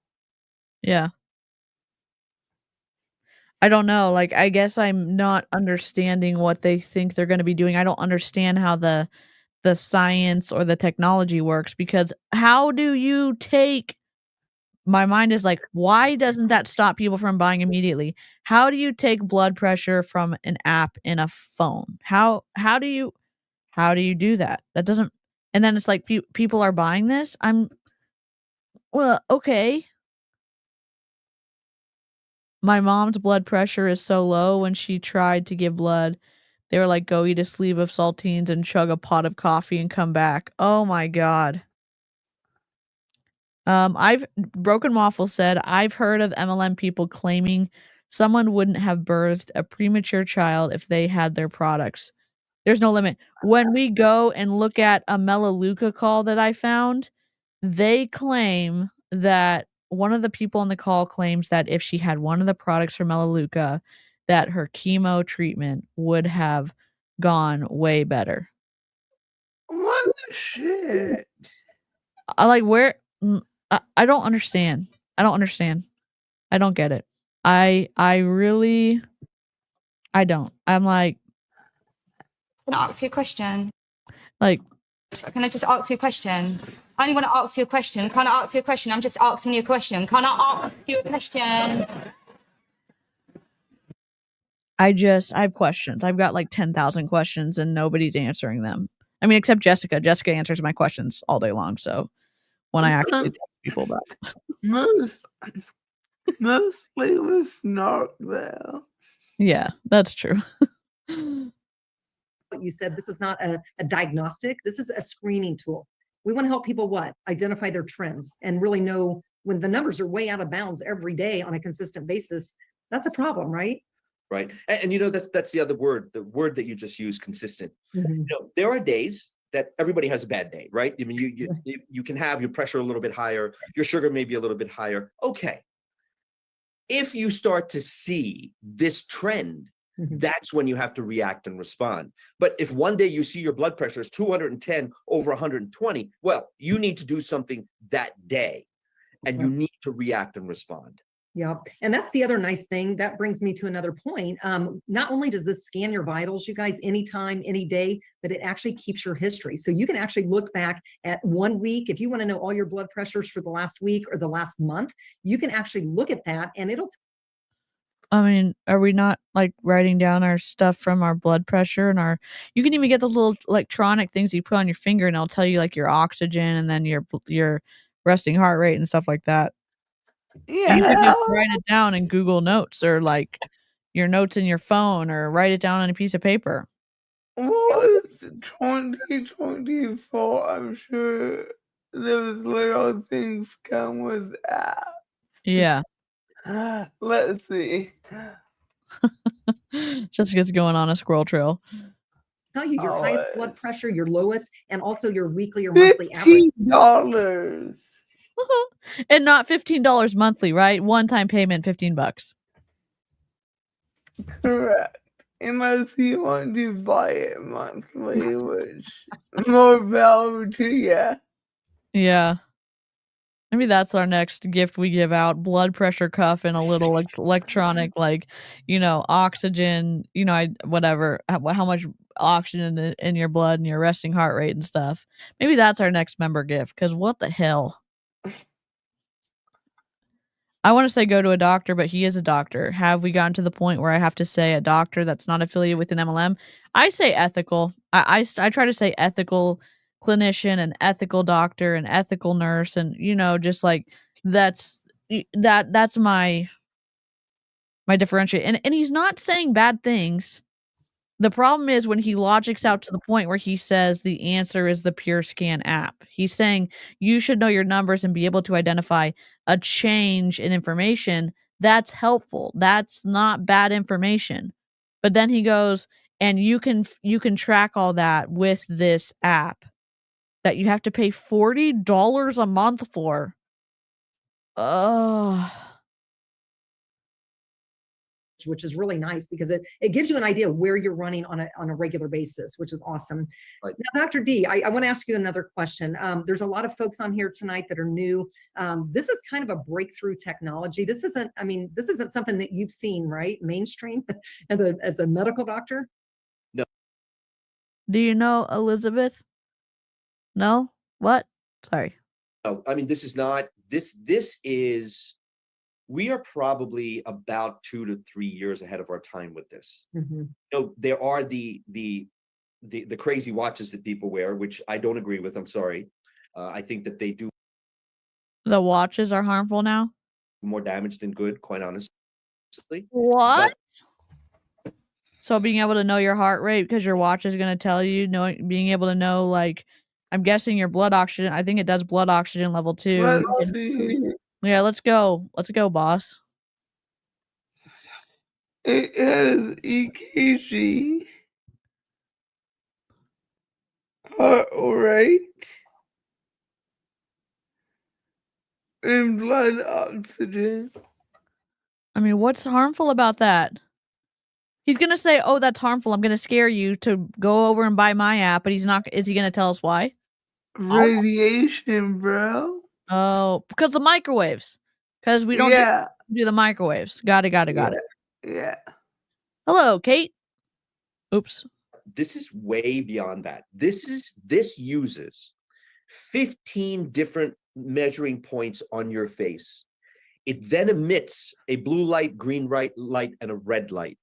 Yeah. I don't know. Like, I guess I'm not understanding what they think they're going to be doing. I don't understand how the science or the technology works, because how do you take my mind is like, why doesn't that stop people from buying immediately? How do you take blood pressure from an app in a phone? How do you do that? That doesn't. And then it's like people are buying this. Well, okay. My mom's blood pressure is so low. When she tried to give blood, they were like, go eat a sleeve of saltines and chug a pot of coffee and come back. Oh my God. Broken Waffle said, I've heard of MLM people claiming someone wouldn't have birthed a premature child if they had their products. There's no limit. When we go and look at a Melaleuca call that I found, they claim that one of the people on the call claims that if she had one of the products from Melaleuca, that her chemo treatment would have gone way better. What the shit? I don't understand. I don't understand. I don't get it. I really I don't. I'm like, Can I ask you a question? like, Can I just ask you a question? I only want to ask you a question. Can I ask you a question? I'm just asking you a question. Can I ask you a question? I have questions. I've got like 10,000 questions and nobody's answering them. I mean, except Jessica. Jessica answers my questions all day long. So when I actually talk to people back. Mostly with snark though. Yeah, that's true. What you said, this is not a diagnostic. This is a screening tool. We want to help people what? Identify their trends and really know when the numbers are way out of bounds every day on a consistent basis. That's a problem, right? Right. And you know, that's the other word, the word that you just used, consistent. You know, there are days that everybody has a bad day, right? I mean, you can have your pressure a little bit higher, your sugar may be a little bit higher. Okay. If you start to see this trend, that's when you have to react and respond. But if one day you see your blood pressure is 210 over 120, well, you need to do something that day and you need to react and respond. Yeah. And that's the other nice thing. That brings me to another point. Not only does this scan your vitals, you guys, anytime, any day, but it actually keeps your history. So you can actually look back at 1 week. If you want to know all your blood pressures for the last week or the last month, you can actually look at that and it'll. I mean, are we not like writing down our stuff from our blood pressure and you can even get those little electronic things you put on your finger and it'll tell you like your oxygen and then your resting heart rate and stuff like that. Yeah. You can just write it down in Google Notes or like your notes in your phone or write it down on a piece of paper. Well, it's 2024. I'm sure those little things come with apps. Yeah. Let's see. Jessica's going on a squirrel trail. Tell you your highest blood pressure, your lowest, and also your weekly or monthly average. $15. And not $15 monthly, right? One-time payment, $15. Correct. Unless you want to buy it monthly, which more value to you. Yeah. Maybe that's our next gift we give out: blood pressure cuff and a little electronic, like, oxygen, whatever, how much oxygen in your blood and your resting heart rate and stuff. Maybe that's our next member gift, because what the hell? I want to say go to a doctor, but he is a doctor. Have we gotten to the point where I have to say a doctor that's not affiliated with an MLM? I say ethical. I try to say ethical clinician and ethical doctor and ethical nurse, and just like that's my differentiate. And he's not saying bad things. The problem is when he logics out to the point where he says the answer is the Pure Scan app. He's saying you should know your numbers and be able to identify a change in information. That's helpful. That's not bad information. But then he goes, and you can track all that with this app that you have to pay $40 a month for. Oh. Which is really nice because it gives you an idea of where you're running on a regular basis, which is awesome. Right. Now, Dr. D, I want to ask you another question. There's a lot of folks on here tonight that are new. This is kind of a breakthrough technology. This isn't something that you've seen, right? Mainstream as a medical doctor? No. Do you know Elizabeth? No? What? Sorry. No, I mean, this is we are probably about 2 to 3 years ahead of our time with this. There are the crazy watches that people wear, which I don't agree with. I'm sorry. I think that they do. The watches are harmful now? More damage than good, quite honestly. What? So being able to know your heart rate because your watch is going to tell you, being able to know, like, I'm guessing your blood oxygen. I think it does blood oxygen level too. Let's see. Yeah, let's go. Let's go, boss. It has EKG. Heart rate. And blood oxygen. I mean, what's harmful about that? He's going to say, oh, that's harmful. I'm going to scare you to go over and buy my app, but he's not. Is he going to tell us why? Radiation, bro. Oh, because of microwaves. Because we don't do the microwaves. Got it. Yeah. Hello, Kate. Oops. This is way beyond that. This uses 15 different measuring points on your face. It then emits a blue light, green light, and a red light.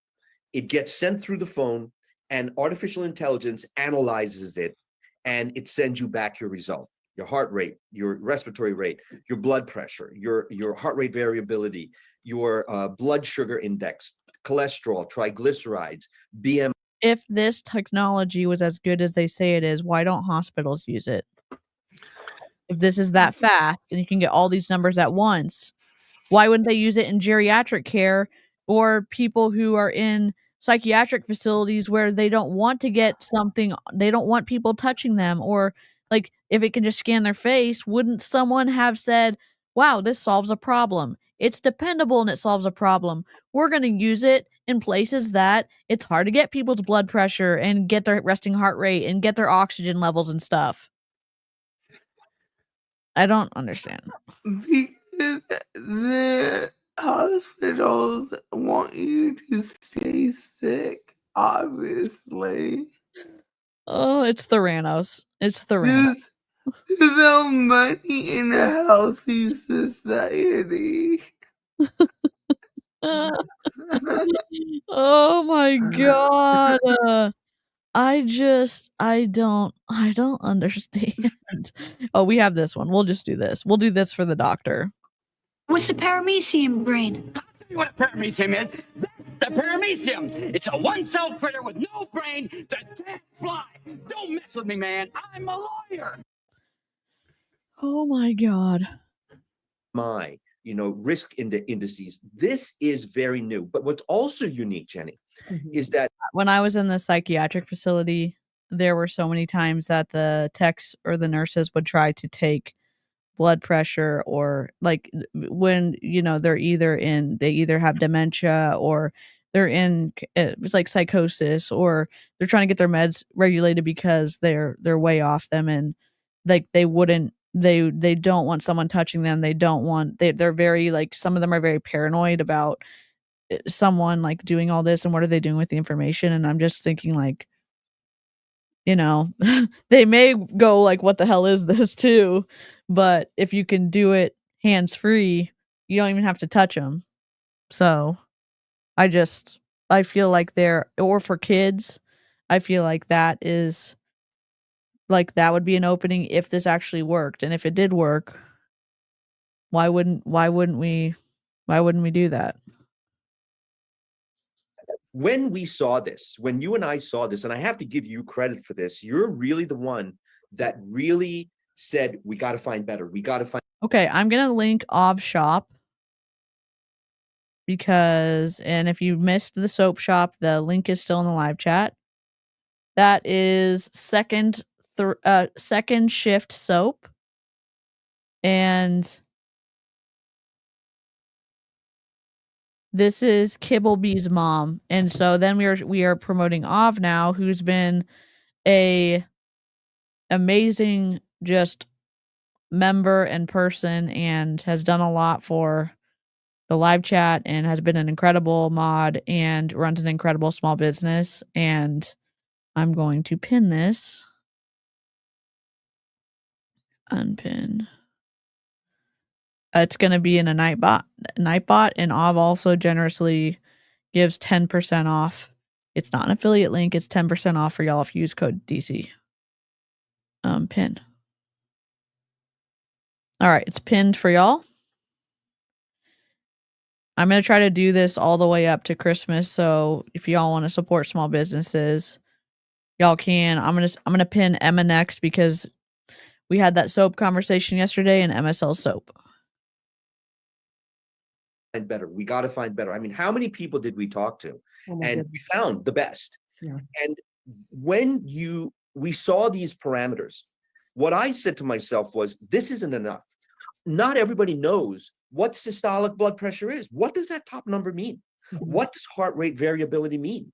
It gets sent through the phone, and artificial intelligence analyzes it, and it sends you back your result. Your heart rate, your respiratory rate, your blood pressure, your heart rate variability, your blood sugar index, cholesterol, triglycerides, BMI. If this technology was as good as they say it is, why don't hospitals use it? If this is that fast and you can get all these numbers at once, why wouldn't they use it in geriatric care or people who are in psychiatric facilities where they don't want to get something, they don't want people touching them? Or like if it can just scan their face, wouldn't someone have said, wow, this solves a problem. It's dependable and it solves a problem. We're going to use it in places that it's hard to get people's blood pressure and get their resting heart rate and get their oxygen levels and stuff. I don't understand. Because the hospitals want you to stay sick, obviously. Oh, it's Theranos. It's Theranos. There's no money in a healthy society. Oh my god. I don't understand. Oh, we have this one. We'll just do this. We'll do this for the doctor. What's the paramecium brain? I'll tell you what a paramecium is. That's the paramecium. It's a one-cell critter with no brain that can't fly. Don't mess with me, man. I'm a lawyer. Oh my god. Risk indices. This is very new. But what's also unique, Jenny, is that when I was in the psychiatric facility, there were so many times that the techs or the nurses would try to take blood pressure, or like when, they either have dementia or they're in, it's like psychosis, or they're trying to get their meds regulated because they're way off them, and like they don't want someone touching them. They're very, like, some of them are very paranoid about someone like doing all this, and what are they doing with the information? And I'm just thinking, like, they may go like, what the hell is this too? But if you can do it hands free, you don't even have to touch them. So I feel like or for kids, I feel like that would be an opening if this actually worked. And if it did work, why wouldn't we do that? When you and I saw this, and I have to give you credit for this, you're really the one that really said, we got to find better. Okay, I'm going to link Ov Shop and if you missed the soap shop, the link is still in the live chat. That is second shift soap. And this is Kibblebee's mom. And so then we are promoting Ov now, who's been a amazing just member and person, and has done a lot for the live chat, and has been an incredible mod, and runs an incredible small business. And I'm going to pin this. Unpin. It's going to be in a Nightbot, and Ov also generously gives 10% off. It's not an affiliate link. It's 10% off for y'all if you use code DC. Pin. All right, it's pinned for y'all. I'm going to try to do this all the way up to Christmas, so if y'all want to support small businesses, y'all can. I'm going to pin MNX because we had that soap conversation yesterday, and MSL soap. Find better. We got to find better. I mean, how many people did we talk to? And we found the best. Yeah. And when we saw these parameters, what I said to myself was, this isn't enough. Not everybody knows what systolic blood pressure is. What does that top number mean? What does heart rate variability mean?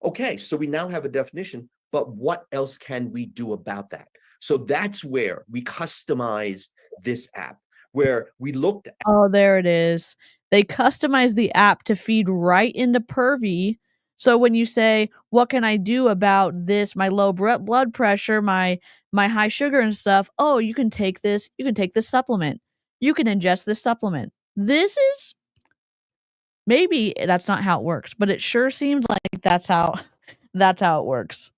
Okay, so we now have a definition, but what else can we do about that? So that's where we customized this app, where we looked at. Oh, there it is. They customized the app to feed right into Purvii So when you say, what can I do about this, my low blood pressure, my high sugar and stuff? Oh, you can take this supplement. You can ingest this supplement. This is, maybe that's not how it works, but it sure seems like that's how it works.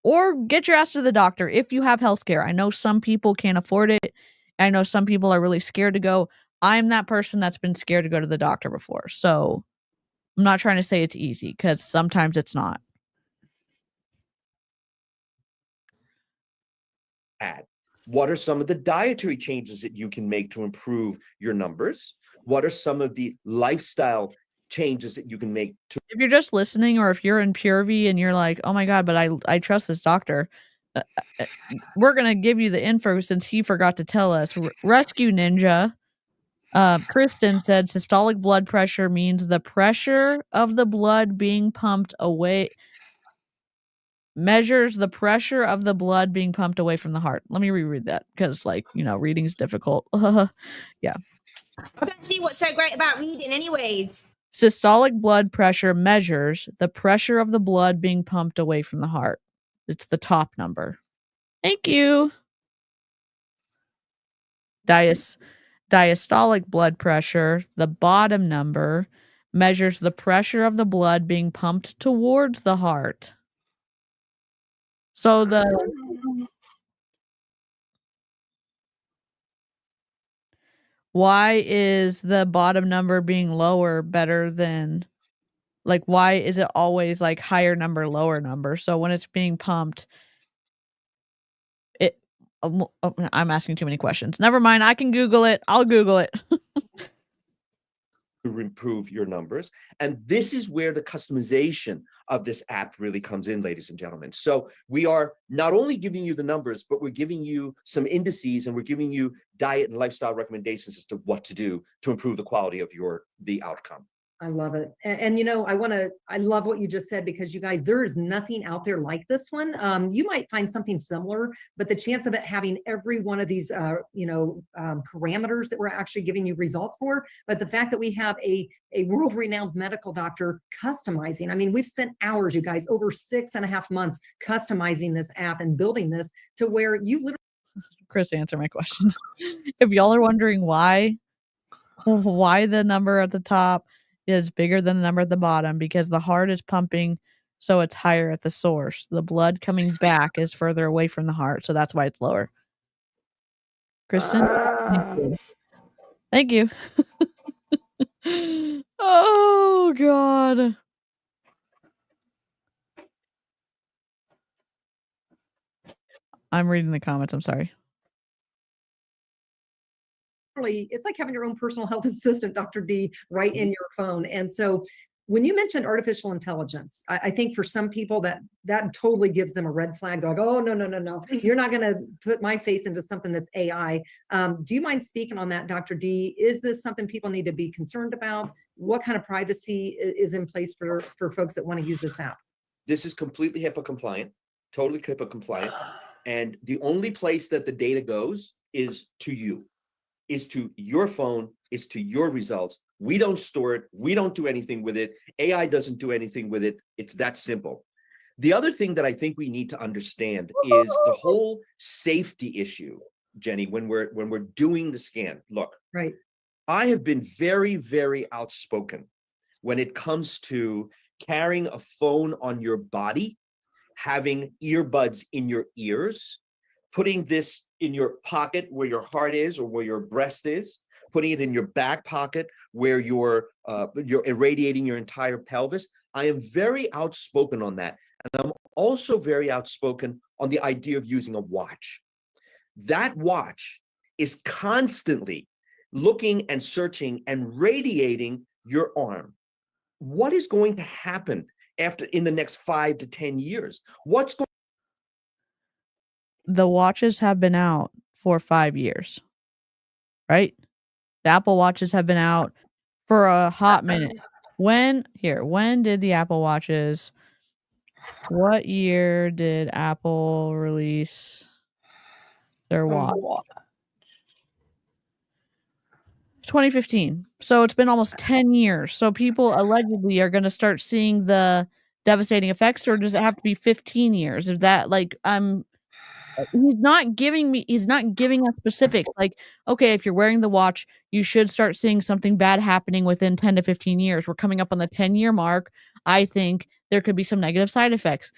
Or get your ass to the doctor if you have healthcare. I know some people can't afford it. I know some people are really scared to go. I'm that person that's been scared to go to the doctor before. So I'm not trying to say it's easy, because sometimes it's not. What are some of the dietary changes that you can make to improve your numbers? What are some of the lifestyle changes that you can make to— If you're just listening, or if you're in Purvii and you're like, oh my God, but I trust this doctor, we're going to give you the info since he forgot to tell us. Rescue Ninja. Kristen said systolic blood pressure means the pressure of the blood being pumped away, measures the pressure of the blood being pumped away from the heart. Let me reread that, because, like, reading's difficult. Yeah. I don't see what's so great about reading anyways. Systolic blood pressure measures the pressure of the blood being pumped away from the heart. It's the top number. Thank you. Diastolic blood pressure, the bottom number, measures the pressure of the blood being pumped towards the heart. So why is the bottom number being lower better than, like, why is it always like higher number, lower number? So when it's being pumped, I'm asking too many questions. Never mind. I can Google it. I'll Google it. to improve your numbers. And this is where the customization of this app really comes in, ladies and gentlemen. So we are not only giving you the numbers, but we're giving you some indices, and we're giving you diet and lifestyle recommendations as to what to do to improve the quality of the outcome. I love it. And I love what you just said, because you guys, there is nothing out there like this one. You might find something similar, but the chance of it having every one of these, parameters that we're actually giving you results for, but the fact that we have a world-renowned medical doctor customizing. I mean, we've spent hours, you guys, over 6.5 months customizing this app and building this to where you literally— Chris, answer my question. If y'all are wondering why the number at the top is bigger than the number at the bottom, because the heart is pumping, so it's higher at the source. The blood coming back is further away from the heart, so that's why it's lower. Kristen? Thank you. Oh, God. I'm reading the comments. I'm sorry. It's like having your own personal health assistant, Dr. D, right in your phone. And so when you mentioned artificial intelligence, I think for some people that totally gives them a red flag. They're like, oh, no. You're not going to put my face into something that's AI. Do you mind speaking on that, Dr. D? Is this something people need to be concerned about? What kind of privacy is in place for folks that want to use this app? This is completely HIPAA compliant, totally HIPAA compliant. And the only place that the data goes is to you, is to your phone, is to your results. We don't store it. We don't do anything with it. AI doesn't do anything with it. It's that simple. The other thing that I think we need to understand is the whole safety issue, Jenny, when we're doing the scan. Look, right. I have been very, very outspoken when it comes to carrying a phone on your body, having earbuds in your ears, putting this in your pocket where your heart is or where your breast is, putting it in your back pocket where you're irradiating your entire pelvis. I am very outspoken on that. And I'm also very outspoken on the idea of using a watch. That watch is constantly looking and searching and radiating your arm. What is going to happen in the next 5 to 10 years? What's going? The watches have been out for 5 years, right? The Apple Watches have been out for a hot minute. When did the Apple Watches, what year did Apple release their watch? 2015. So it's been almost 10 years. So people allegedly are going to start seeing the devastating effects, or does it have to be 15 years? Is that like he's not giving us specifics. Like, okay, if you're wearing the watch, you should start seeing something bad happening within 10 to 15 years. We're coming up on the 10-year mark. I think there could be some negative side effects.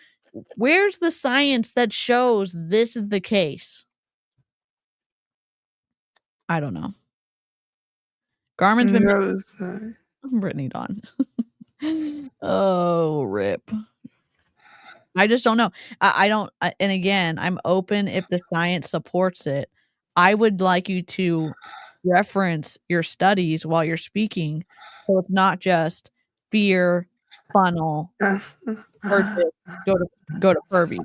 Where's the science that shows this is the case? I don't know. Garmin's been No, sir. Brittany Dawn. Oh, rip. I just don't know. I don't, and again, I'm open if the science supports it. I would like you to reference your studies while you're speaking, so it's not just fear, funnel, or just go to Purvie.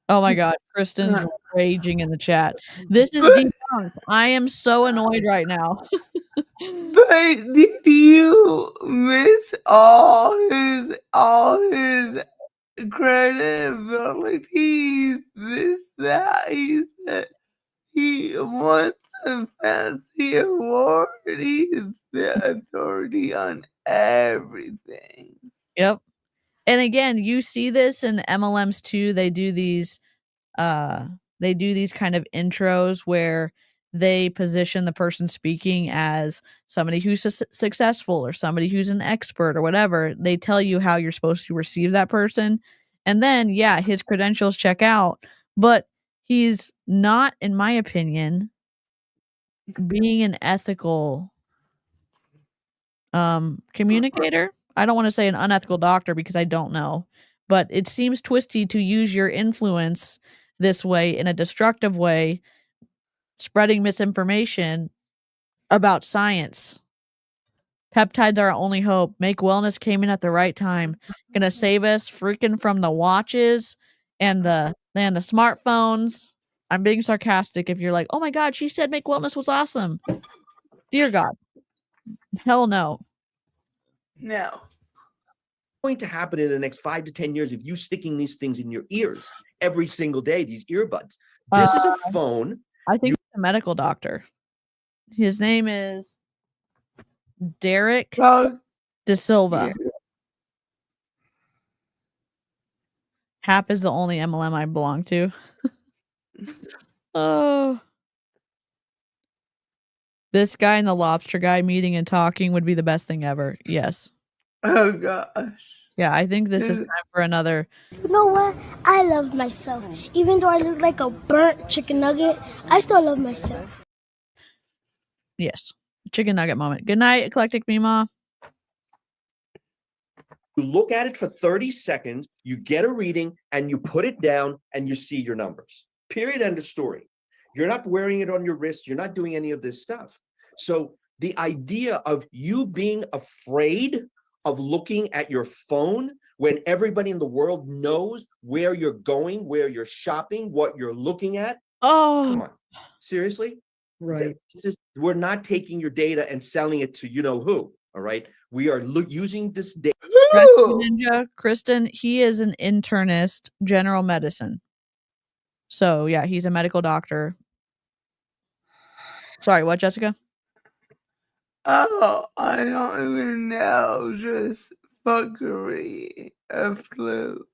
Oh my God, Kristen's raging in the chat. This is debunked. I am so annoyed right now. But did you miss all his credibility? That he said he wants a fancy award. He's the authority on everything. Yep. And again, you see this in MLMs too. They do these kind of intros where they position the person speaking as somebody who's successful or somebody who's an expert or whatever. They tell you how you're supposed to receive that person. And then, yeah, his credentials check out, but he's not, in my opinion, being an ethical communicator. I don't want to say an unethical doctor because I don't know, but it seems twisty to use your influence this way in a destructive way, spreading misinformation about science. Peptides are our only hope. Make Wellness came in at the right time. Gonna save us freaking from the watches and the smartphones. I'm being sarcastic if you're like, oh my God, she said Make Wellness was awesome. Dear God. Hell no. No. Going to happen in the next 5 to 10 years if you sticking these things in your ears every single day, these earbuds. This is a phone. I think he's a medical doctor. His name is Derek DeSilva. Yeah. Hap is the only MLM I belong to. Oh. This guy and the lobster guy meeting and talking would be the best thing ever. Yes. Oh gosh. Yeah, I think this is time for another. You know what? I love myself. Even though I look like a burnt chicken nugget, I still love myself. Yes. Chicken nugget moment. Good night, Eclectic Mima. You look at it for 30 seconds, you get a reading, and you put it down, and you see your numbers. Period. End of story. You're not wearing it on your wrist. You're not doing any of this stuff. So the idea of you being afraid of looking at your phone when everybody in the world knows where you're going, where you're shopping, what you're looking at. Oh, come on. Seriously? Right. We're not taking your data and selling it to you know who. All right. We are using this data. Ninja, Kristen, he is an internist, general medicine. So yeah, he's a medical doctor. Sorry, what, Jessica? Oh, I don't even know. Just fuckery, a flu.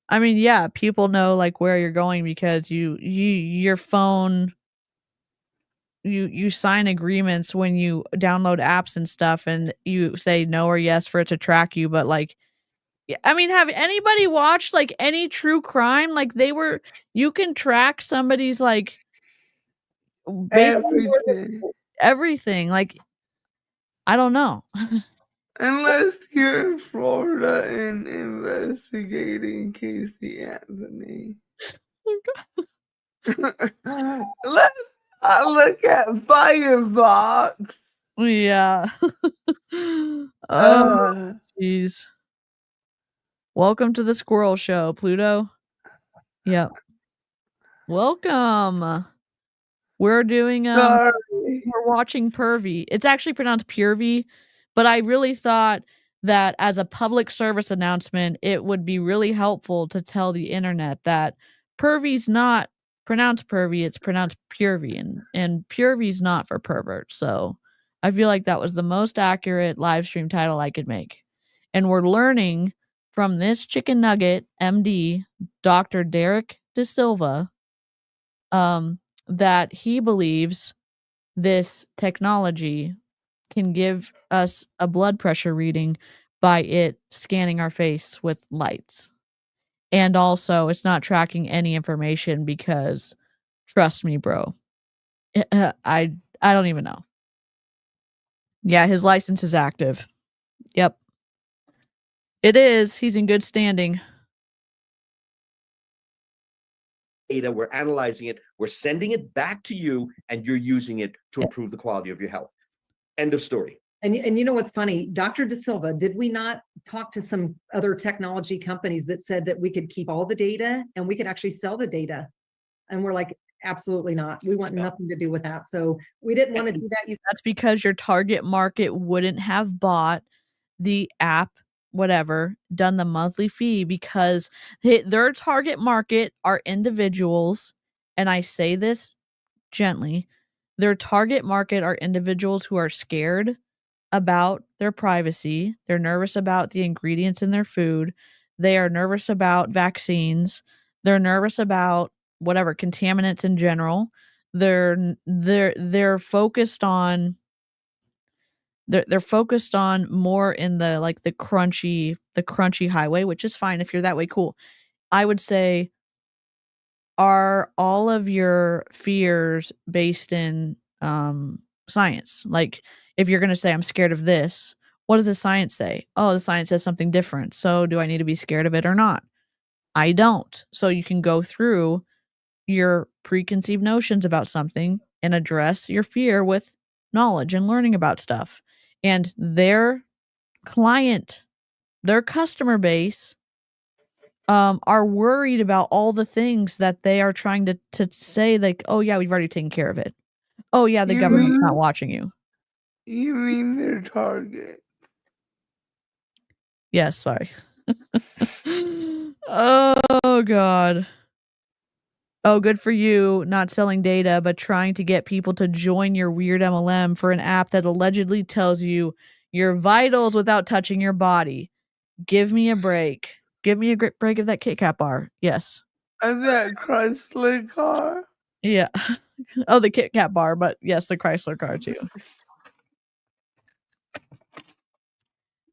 I mean, yeah, people know like where you're going because your phone, you sign agreements when you download apps and stuff, and you say no or yes for it to track you. But like, I mean, have anybody watched like any true crime? Like you can track somebody's like everything. Like, I don't know. Unless you're in Florida and investigating Casey Anthony. Let's look at Firebox. Yeah. Oh, jeez. Welcome to the Squirrel Show, Pluto. Yep. Welcome. We're doing we're watching Purvii. It's actually pronounced Purvii, but I really thought that as a public service announcement, it would be really helpful to tell the internet that Purvii's not pronounced Purvii, it's pronounced Purvii, and Purvii's not for perverts. So I feel like that was the most accurate live stream title I could make. And we're learning from this chicken nugget, MD, Dr. Derek DeSilva, that he believes this technology can give us a blood pressure reading by it scanning our face with lights. And also, it's not tracking any information because, trust me, bro, I don't even know. Yeah, his license is active. Yep. It is. He's in good standing. Data, we're analyzing it, we're sending it back to you, and you're using it to improve the quality of your health. End of story. And you know what's funny, Dr. DeSilva, did we not talk to some other technology companies that said that we could keep all the data and we could actually sell the data? And we're like, absolutely not. We want nothing to do with that. So we didn't want to do that. That's because your target market wouldn't have bought the app, whatever, done the monthly fee, because their target market are individuals. And I say this gently. Their target market are individuals who are scared about their privacy. They're nervous about the ingredients in their food. They are nervous about vaccines. They're nervous about whatever contaminants in general. They're focused on they're focused on more in the like the crunchy highway, which is fine if you're that way, cool. I would say, are all of your fears based in science? Like, if you're going to say, I'm scared of this, what does the science say? Oh, the science says something different. So do I need to be scared of it or not? I don't. So you can go through your preconceived notions about something and address your fear with knowledge and learning about stuff. And their customer base are worried about all the things that they are trying to say, like, oh yeah, we've already taken care of it. Oh yeah, the government's not watching you. You mean their target? Yes, sorry. Oh God. Oh, good for you, not selling data, but trying to get people to join your weird MLM for an app that allegedly tells you your vitals without touching your body. Give me a break. Give me a great break of that Kit Kat bar. Yes. Of that Chrysler car? Yeah. Oh, the Kit Kat bar, but yes, the Chrysler car too.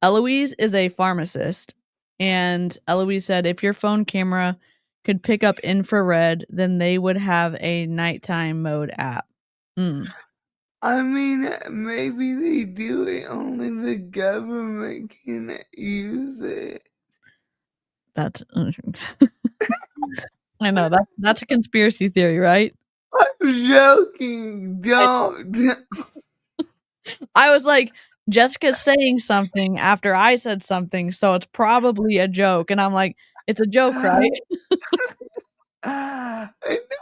Eloise is a pharmacist, and Eloise said if your phone camera could pick up infrared, then they would have a nighttime mode app. I mean, maybe they do it, only the government can use it. That's I know that's a conspiracy theory, right? I'm joking. Don't. I was like, Jessica's saying something after I said something, so it's probably a joke. And I'm like, it's a joke, right? I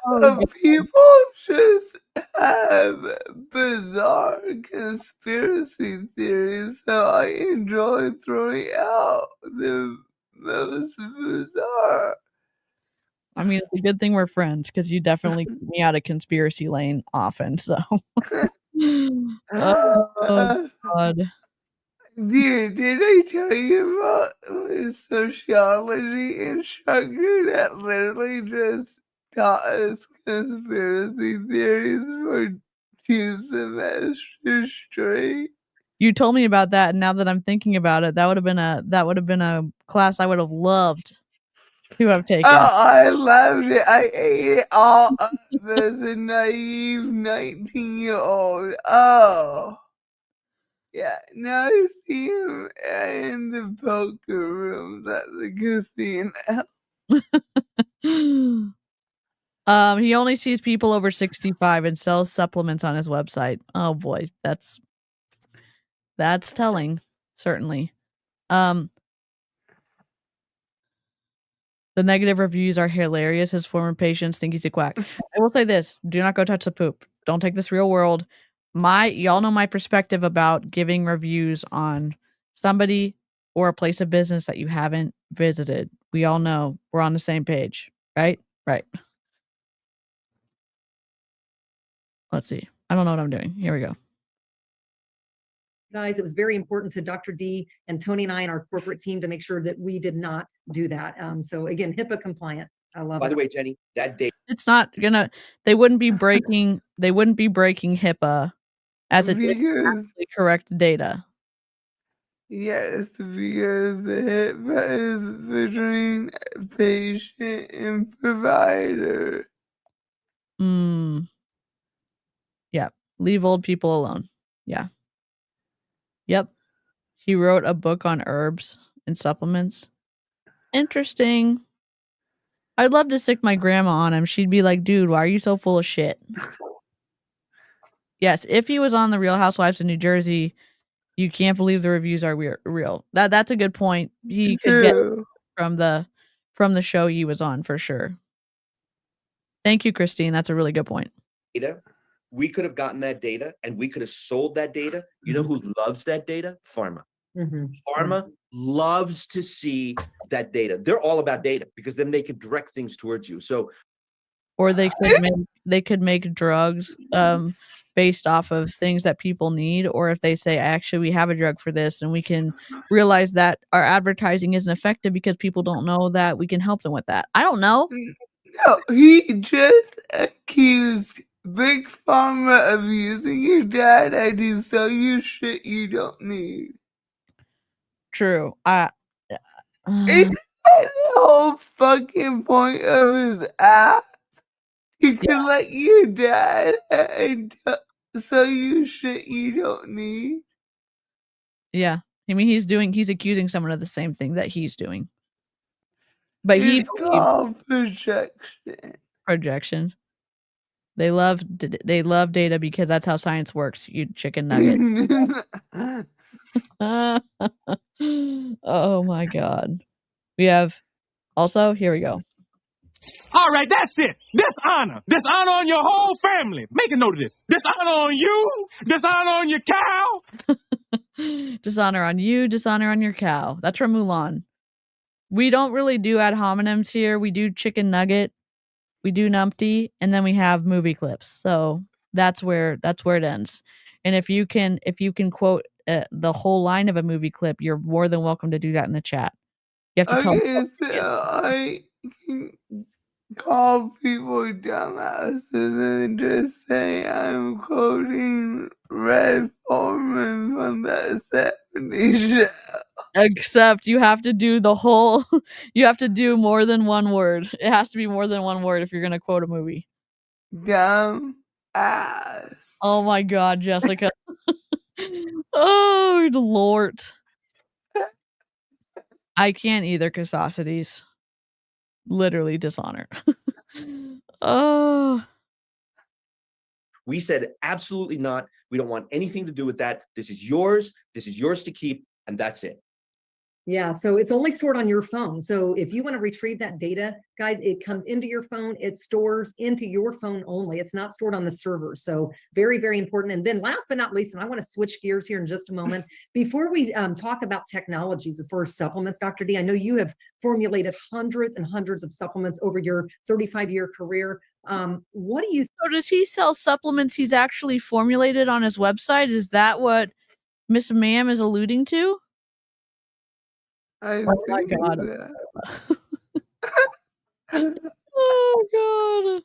know people just have bizarre conspiracy theories, so I enjoy throwing out the most bizarre. I mean, it's a good thing we're friends because you definitely keep me out of conspiracy lane often. So, oh God. Dude, did I tell you about my sociology instructor that literally just taught us conspiracy theories for 2 semesters straight? You told me about that, and now that I'm thinking about it, that would have been a class I would have loved to have taken. Oh, I loved it. I ate it all up as a naive 19-year-old. Oh. Yeah, now I see him in the poker rooms at the casino. He only sees people over 65 and sells supplements on his website. Oh boy, that's telling, certainly. The negative reviews are hilarious. His former patients think he's a quack. I will say this: do not go touch the poop. Don't take this real world. Y'all know my perspective about giving reviews on somebody or a place of business that you haven't visited. We all know we're on the same page, right? Right. Let's see. I don't know what I'm doing. Here we go. guys. It was very important to Dr. D and Tony and I and our corporate team to make sure that we did not do that. So again, HIPAA compliant. I love it. By the way, Jenny, that data. It's not gonna. They wouldn't be breaking. They wouldn't be breaking HIPAA as it did actually correct data. Yes, because the HIPAA is between patient and provider. Yeah. Leave old people alone. Yeah. Yep. He wrote a book on herbs and supplements. Interesting. I'd love to sick my grandma on him. She'd be like, dude, why are you so full of shit? Yes, if he was on The Real Housewives of New Jersey, you can't believe the reviews are real. That's a good point. He could get from the show he was on for sure. Thank you, Christine. That's a really good point. Data. We could have gotten that data and we could have sold that data. You know who loves that data? Pharma. Pharma loves to see that data. They're all about data because then they can direct things towards you. So, or they could make drugs based off of things that people need, or if they say, actually, we have a drug for this, and we can realize that our advertising isn't effective because people don't know that we can help them with that. I don't know. No, he just accused Big Pharma of using your data to sell you shit you don't need. True. It's the whole fucking point of his app. You can let your data and sell you shit you don't need. Yeah. I mean, he's accusing someone of the same thing that he's doing. But it's called projection. They love data because that's how science works, you chicken nugget. Oh my God. We have also, here we go. All right, that's it. Dishonor. Dishonor on your whole family. Make a note of this. Dishonor on you. Dishonor on your cow. Dishonor on you. Dishonor on your cow. That's from Mulan. We don't really do ad hominems here. We do chicken nugget. We do numpty, and then we have movie clips. So that's where it ends. And if you can quote the whole line of a movie clip, you're more than welcome to do that in the chat. You have to tell me. I can call people dumbasses and just say I'm quoting Red Foreman from that 70s show. Except you have to do the whole, you have to do more than one word. It has to be more than one word if you're going to quote a movie. Dumb ass. Oh my God, Jessica. Oh, Lord. I can't either, Cassosities. Literally dishonor. Oh. We said absolutely not. We don't want anything to do with that. This is yours. This is yours to keep, and that's it. Yeah, so it's only stored on your phone. So if you want to retrieve that data, guys, it comes into your phone. It stores into your phone only. It's not stored on the server. So very, very important. And then last but not least, and I want to switch gears here in just a moment. Before we talk about technologies as far as supplements, Dr. D, I know you have formulated hundreds and hundreds of supplements over your 35-year career. What do you... So does he sell supplements he's actually formulated on his website? Is that what Miss Ma'am is alluding to? Oh my God. Oh God.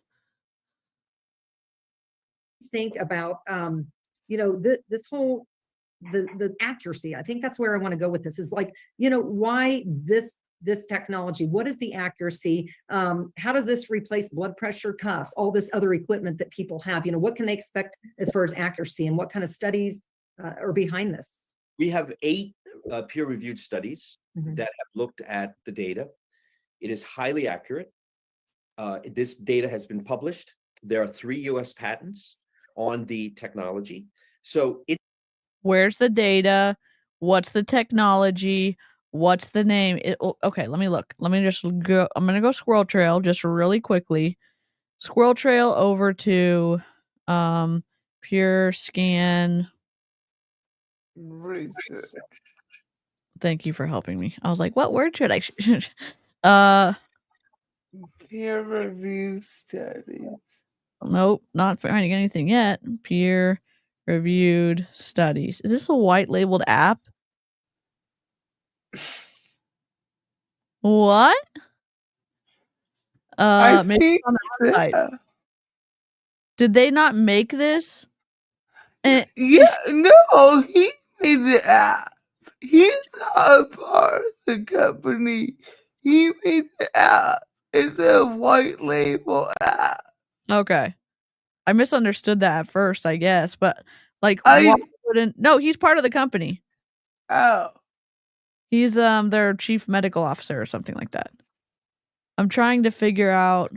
Think about this whole the accuracy. I think that's where I want to go with this, is like, why this technology? What is the accuracy? How does this replace blood pressure cuffs, all this other equipment that people have? What can they expect as far as accuracy, and what kind of studies are behind this? We have 8 peer-reviewed studies that have looked at the data. It is highly accurate. This data has been published. There are 3 U.S. patents on the technology. So where's the data? What's the technology? What's the name? Okay, let me look. Let me just go. I'm going to go Squirrel Trail just really quickly. Squirrel Trail over to Pure Scan Research. Thank you for helping me. I was like, what word should I peer review study. Nope, not finding anything yet. Peer reviewed studies. Is this a white labeled app? What? I Maybe think on the website. so. Did they not make this? Yeah, no, he made the app. He's not a part of the company. He made the app. It's a white label app. Okay. I misunderstood that at first, I guess, but like I- why wouldn't no, he's part of the company. Oh. He's their chief medical officer or something like that. I'm trying to figure out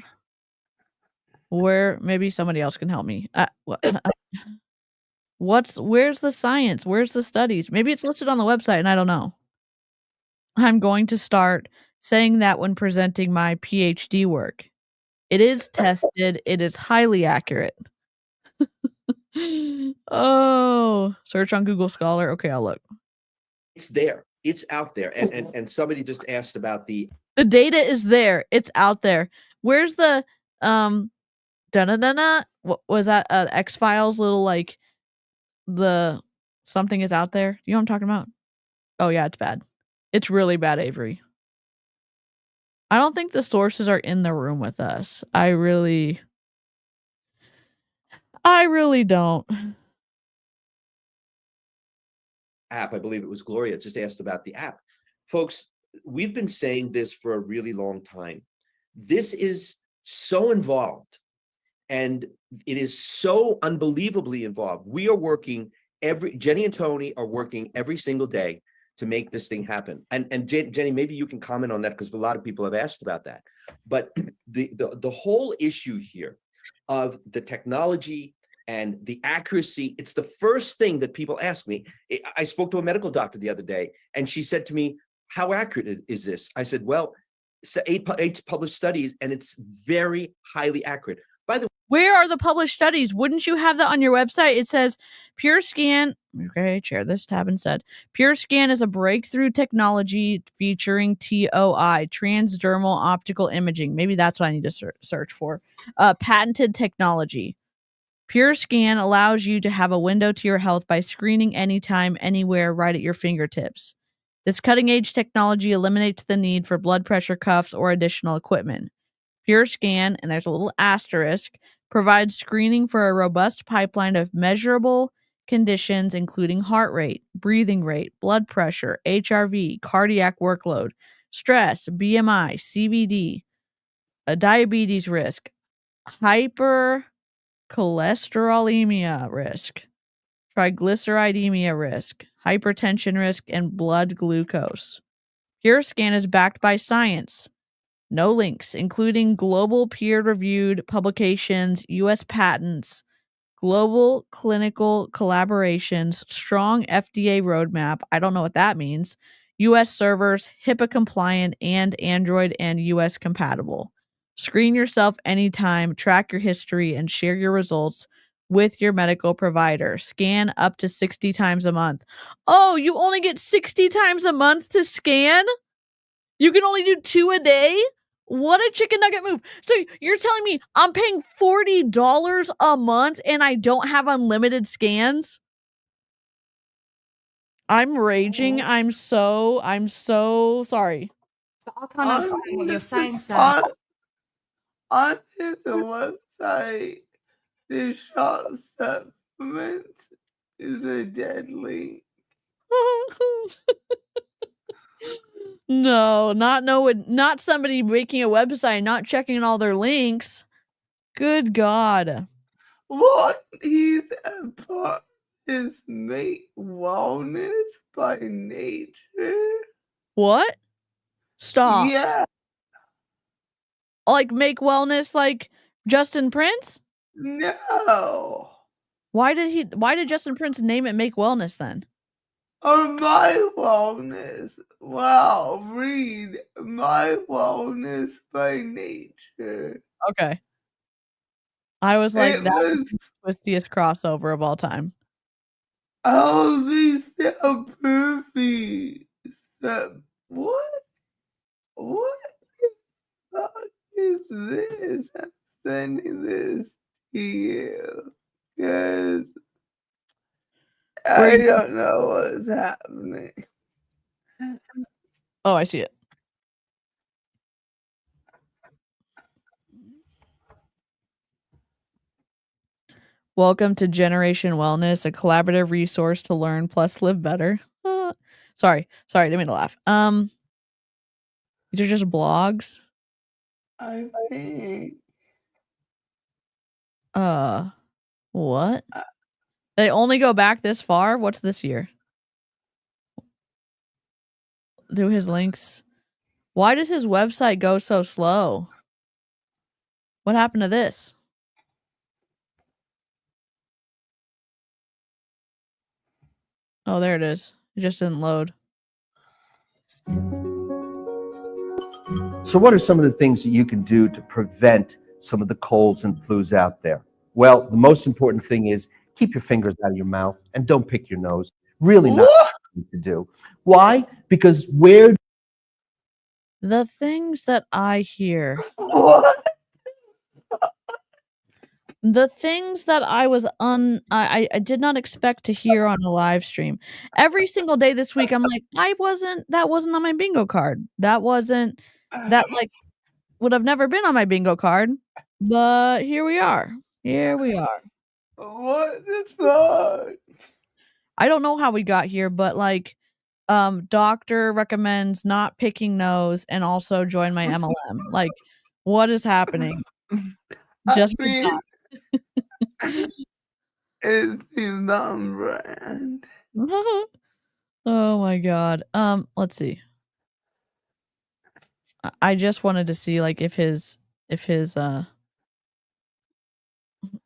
where maybe somebody else can help me. Where's the science? Where's the studies? Maybe it's listed on the website and I don't know. I'm going to start saying that when presenting my PhD work. It is tested. It is highly accurate. Oh, search on Google Scholar. Okay, I'll look. It's there. It's out there. And somebody just asked about the data is there. It's out there. Where's the what was that X-Files little like the something is out there? You know what I'm talking about? Oh yeah, it's bad. It's really bad, Avery. I don't think the sources are in the room with us. I really don't. app. I believe it was Gloria just asked about the app. Folks, we've been saying this for a really long time. This is so involved and it is so unbelievably involved. We are working Jenny and Tony are working every single day to make this thing happen. And Jenny, maybe you can comment on that because a lot of people have asked about that. But the whole issue here of the technology and the accuracy, it's the first thing that people ask me. I spoke to a medical doctor the other day, and she said to me, how accurate is this? I said, well, it's 8 published studies, and it's very highly accurate. By the way, where are the published studies? Wouldn't you have that on your website? It says PureScan. Okay, share this tab instead. PureScan is a breakthrough technology featuring TOI, transdermal optical imaging. Maybe that's what I need to search for. Patented technology. PureScan allows you to have a window to your health by screening anytime, anywhere, right at your fingertips. This cutting-edge technology eliminates the need for blood pressure cuffs or additional equipment. PureScan, and there's a little asterisk, provides screening for a robust pipeline of measurable conditions including heart rate, breathing rate, blood pressure, HRV, cardiac workload, stress, BMI, CVD, a diabetes risk, hypercholesterolemia risk, triglyceridemia risk, hypertension risk, and blood glucose. PureScan is backed by science. No links, including global peer-reviewed publications, U.S. patents, global clinical collaborations, strong FDA roadmap. I don't know what that means. U.S. servers, HIPAA compliant, and Android and U.S. compatible. Screen yourself anytime, track your history, and share your results with your medical provider. Scan up to 60 times a month. Oh, you only get 60 times a month to scan? You can only do 2 a day? What a chicken nugget move. So you're telling me I'm paying $40 a month and I don't have unlimited scans? I'm raging. I'm so sorry. But I can't understand what you're saying, sir. On the website, the shot supplement is a dead link. No, not somebody making a website, not checking all their links. Good God. What he's a part is make wellness by nature. What? Stop. Yeah. Like make wellness like Justin Prince? No. Why did Justin Prince name it Make Wellness then? Or my wellness. Wow, read My Wellness by Nature. Okay. I was like, It that's was the twistiest crossover of all time. oh, these are Purvii. What? What the fuck is this? I'm sending this to you. Cause I don't know what's happening. Oh, I see it. Welcome to Generation Wellness, a collaborative resource to learn plus live better. Sorry, didn't mean to laugh. These are just blogs. I think. What? They only go back this far? What's this year? Through his links. Why does his website go so slow? What happened to this? Oh, there it is. It just didn't load. So what are some of the things that you can do to prevent some of the colds and flus out there? Well, the most important thing is keep your fingers out of your mouth and don't pick your nose. Really not to do. Why? Because where the things that I hear. What? The things that I was I did not expect to hear on a live stream. Every single day this week, I'm like, that wasn't on my bingo card. That like would have never been on my bingo card. But here we are. What the fuck? I don't know how we got here, but like doctor recommends not picking nose and also join my MLM. Like, what is happening? Just it's the on brand. Oh my god. Let's see. I just wanted to see like if his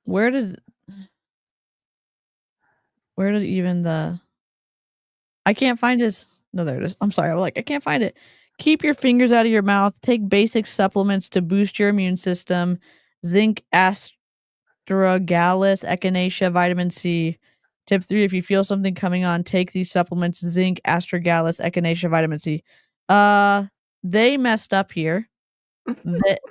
where did even the I can't find his no, there it is. I'm sorry. I'm like, I can't find it. Keep your fingers out of your mouth. Take basic supplements to boost your immune system. Zinc, astragalus, echinacea, vitamin C. Tip 3, if you feel something coming on, take these supplements, zinc, astragalus, echinacea, vitamin C. They messed up here.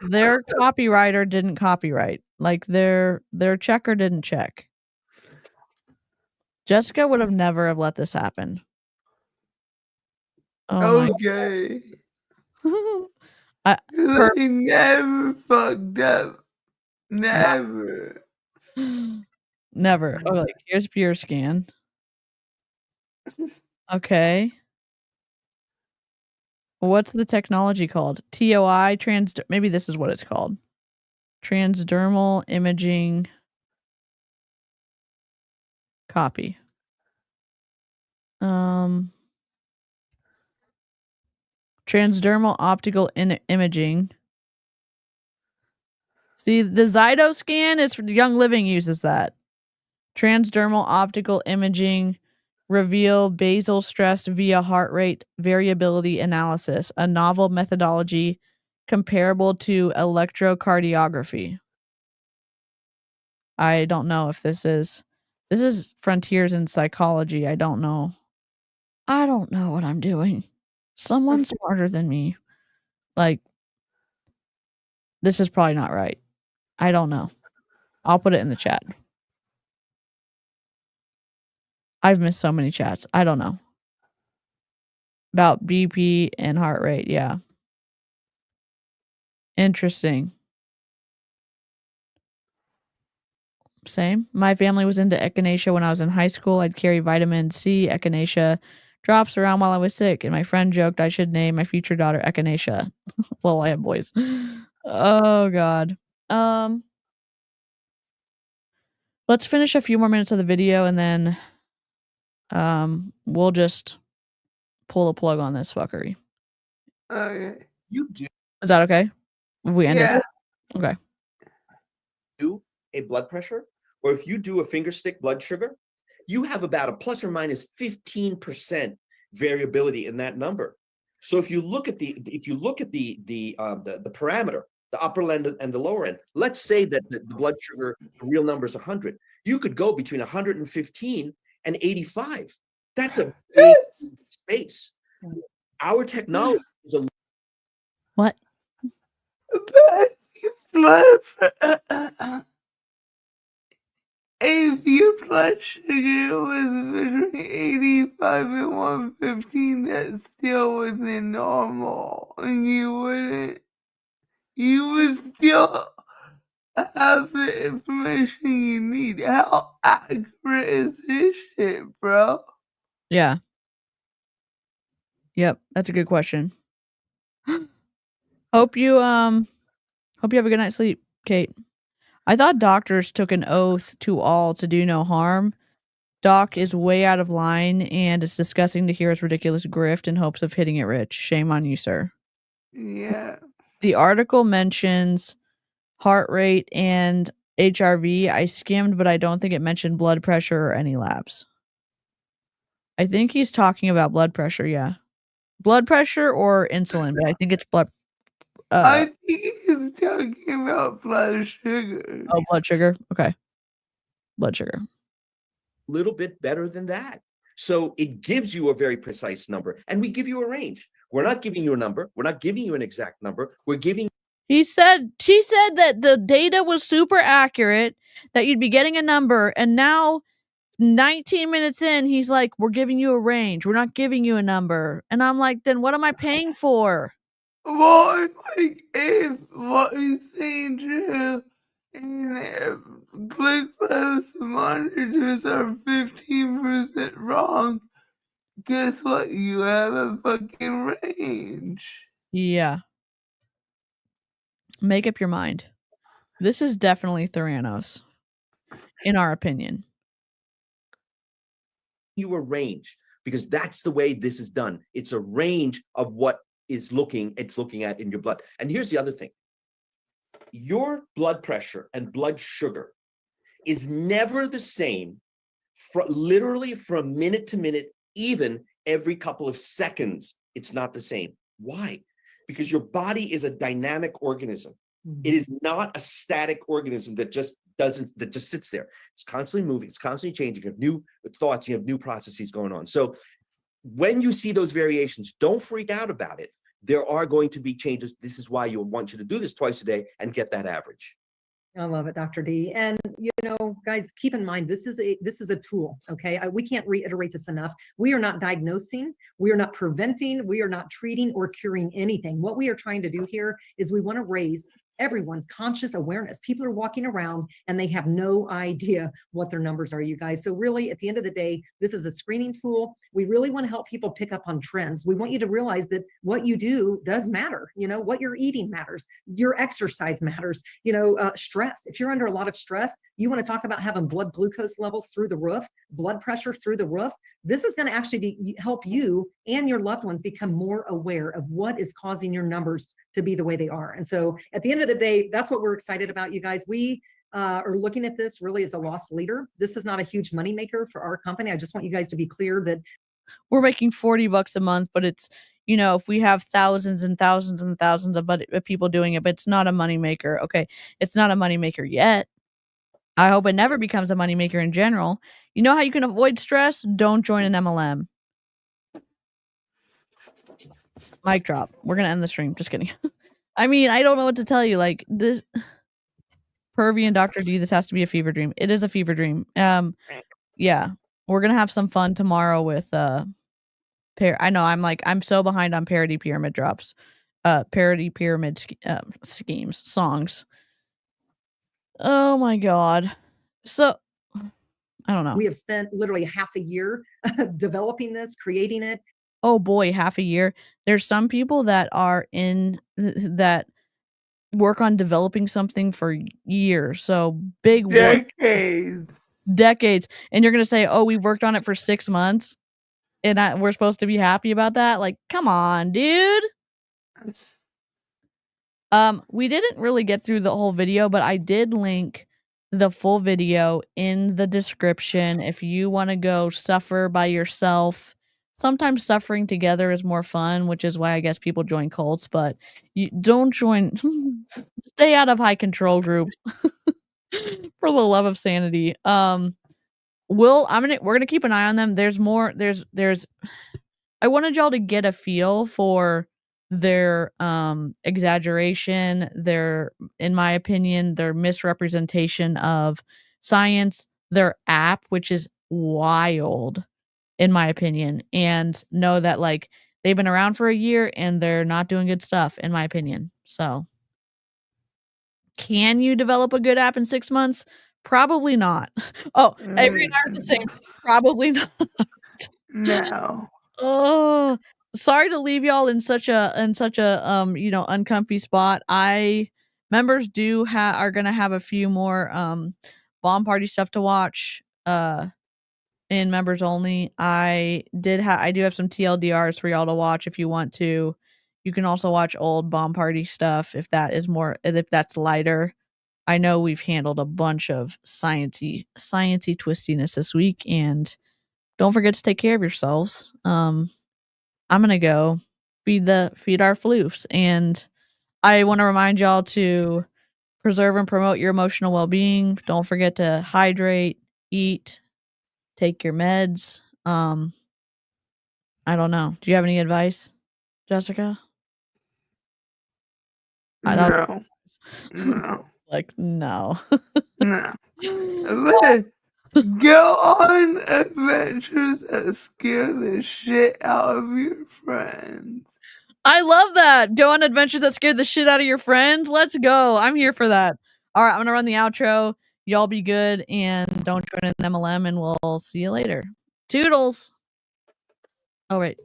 Their copywriter didn't copyright. Like their checker didn't check. Jessica would have never have let this happen. Oh okay. I never fucked up. Never. Never. Oh, like here's Pure Scan. Okay. What's the technology called? TOI maybe this is what it's called. Transdermal imaging copy. Transdermal optical imaging. See, the Zytoscan is for Young Living uses that. Transdermal optical imaging reveal basal stress via heart rate variability analysis, a novel methodology comparable to electrocardiography. I don't know if this is frontiers in psychology. I don't know what I'm doing. Someone smarter than me. Like, this is probably not right. I don't know. I'll put it in the chat. I've missed so many chats. I don't know. About BP and heart rate. Yeah. Interesting. Same. My family was into echinacea when I was in high school. I'd carry vitamin C, echinacea drops around while I was sick, and my friend joked I should name my future daughter Echinacea. Well, I have boys. Oh god. Let's finish a few more minutes of the video and then we'll just pull a plug on this fuckery. Okay. You do. Is that okay? If we end this? Okay. Do a blood pressure, or if you do a finger stick blood sugar, you have about a plus or minus 15% variability in that number. So if you look at the parameter, the upper end and the lower end, let's say that the blood sugar real number is 100. You could go between 115 and 85. That's a big space. Our technology is a what? if your blood sugar was between 85 and 115, that's still within normal. And you would still have the information you need. How accurate is this shit, bro? Yeah. Yep, that's a good question. Hope you have a good night's sleep, Kate. I thought doctors took an oath to all to do no harm. Doc is way out of line, and it's disgusting to hear his ridiculous grift in hopes of hitting it rich. Shame on you, sir. Yeah. The article mentions heart rate and HRV. I skimmed, but I don't think it mentioned blood pressure or any labs. I think he's talking about blood pressure, yeah. Blood pressure or insulin, but I think it's blood. I think he's talking about blood sugar. Oh, blood sugar. Okay. Blood sugar. Little bit better than that. So it gives you a very precise number, and we give you a range. We're not giving you a number. We're not giving you an exact number. We're giving. She said that the data was super accurate, that you'd be getting a number, and now 19 minutes in, he's like, we're giving you a range. We're not giving you a number. And I'm like, then what am I paying for? Well, like, if what he's saying true, and if glucose monitors are 15% wrong, guess what? You have a fucking range. Yeah. Make up your mind. This is definitely Theranos, in our opinion. You a range, because that's the way this is done. It's a range of what it's looking at in your blood. And here's the other thing. Your blood pressure and blood sugar is never the same, literally from minute to minute, even every couple of seconds. It's not the same. Why? Because your body is a dynamic organism. It is not a static organism that just sits there. It's constantly moving. It's constantly changing. You have new thoughts. You have new processes going on. So when you see those variations, don't freak out about it. There are going to be changes. This is why you want you to do this twice a day and get that average. I love it, Dr. D. And guys, keep in mind, this is a tool. Okay, we can't reiterate this enough. We are not diagnosing, we are not preventing, we are not treating or curing anything. What we are trying to do here is we want to raise everyone's conscious awareness. People are walking around and they have no idea what their numbers are, you guys. So really, at the end of the day, this is a screening tool. We really want to help people pick up on trends. We want you to realize that what you do does matter. What you're eating matters. Your exercise matters. Stress. If you're under a lot of stress, you want to talk about having blood glucose levels through the roof, blood pressure through the roof. This is going to actually help you and your loved ones become more aware of what is causing your numbers to be the way they are. And so at the end of the day, that's what we're excited about, you guys. We are looking at this really as a loss leader. This is not a huge moneymaker for our company. I just want you guys to be clear that we're making $40 a month, but it's, if we have thousands and thousands and thousands of people doing it, but it's not a moneymaker. Okay. It's not a moneymaker yet. I hope it never becomes a moneymaker in general. You know how you can avoid stress? Don't join an MLM. Mic drop. We're going to end the stream. Just kidding. I mean, I don't know what to tell you. Like this, Purvii and Dr. D, this has to be a fever dream. It is a fever dream. Yeah, we're gonna have some fun tomorrow with I know I'm so behind on parody pyramid drops, parody pyramid schemes, songs. Oh my god. So I don't know. We have spent literally half a year developing this, creating it. Oh boy, half a year. There's some people that are in that work on developing something for years. So big decades. And you're going to say, oh, we've worked on it for 6 months and we're supposed to be happy about that. Like, come on, dude. We didn't really get through the whole video, but I did link the full video in the description. If you want to go suffer by yourself, sometimes suffering together is more fun, which is why I guess people join cults, but you don't join, stay out of high control groups for the love of sanity. We're gonna keep an eye on them. There's more, I wanted y'all to get a feel for their exaggeration, in my opinion, their misrepresentation of science, their app, which is wild in my opinion, and know that like they've been around for a year and they're not doing good stuff in my opinion. So can you develop a good app in 6 months? Probably not. Oh, Avery and I are the same. Probably not. No. Oh, sorry to leave y'all in such a uncomfy spot. Members are gonna have a few more bomb party stuff to watch in members only. I do have some TLDRs for y'all to watch if you want to. You can also watch old bomb party stuff if that's lighter. I know we've handled a bunch of sciencey twistiness this week, and don't forget to take care of yourselves. I'm gonna go feed our floofs, and I want to remind y'all to preserve and promote your emotional well-being. Don't forget to hydrate, eat, take your meds. I don't know. Do you have any advice, Jessica? No. Like, no. No. Go on adventures that scare the shit out of your friends. I love that. Go on adventures that scare the shit out of your friends. Let's go. I'm here for that. All right, I'm going to run the outro. Y'all be good and don't join in MLM, and we'll see you later. Toodles. Oh, wait.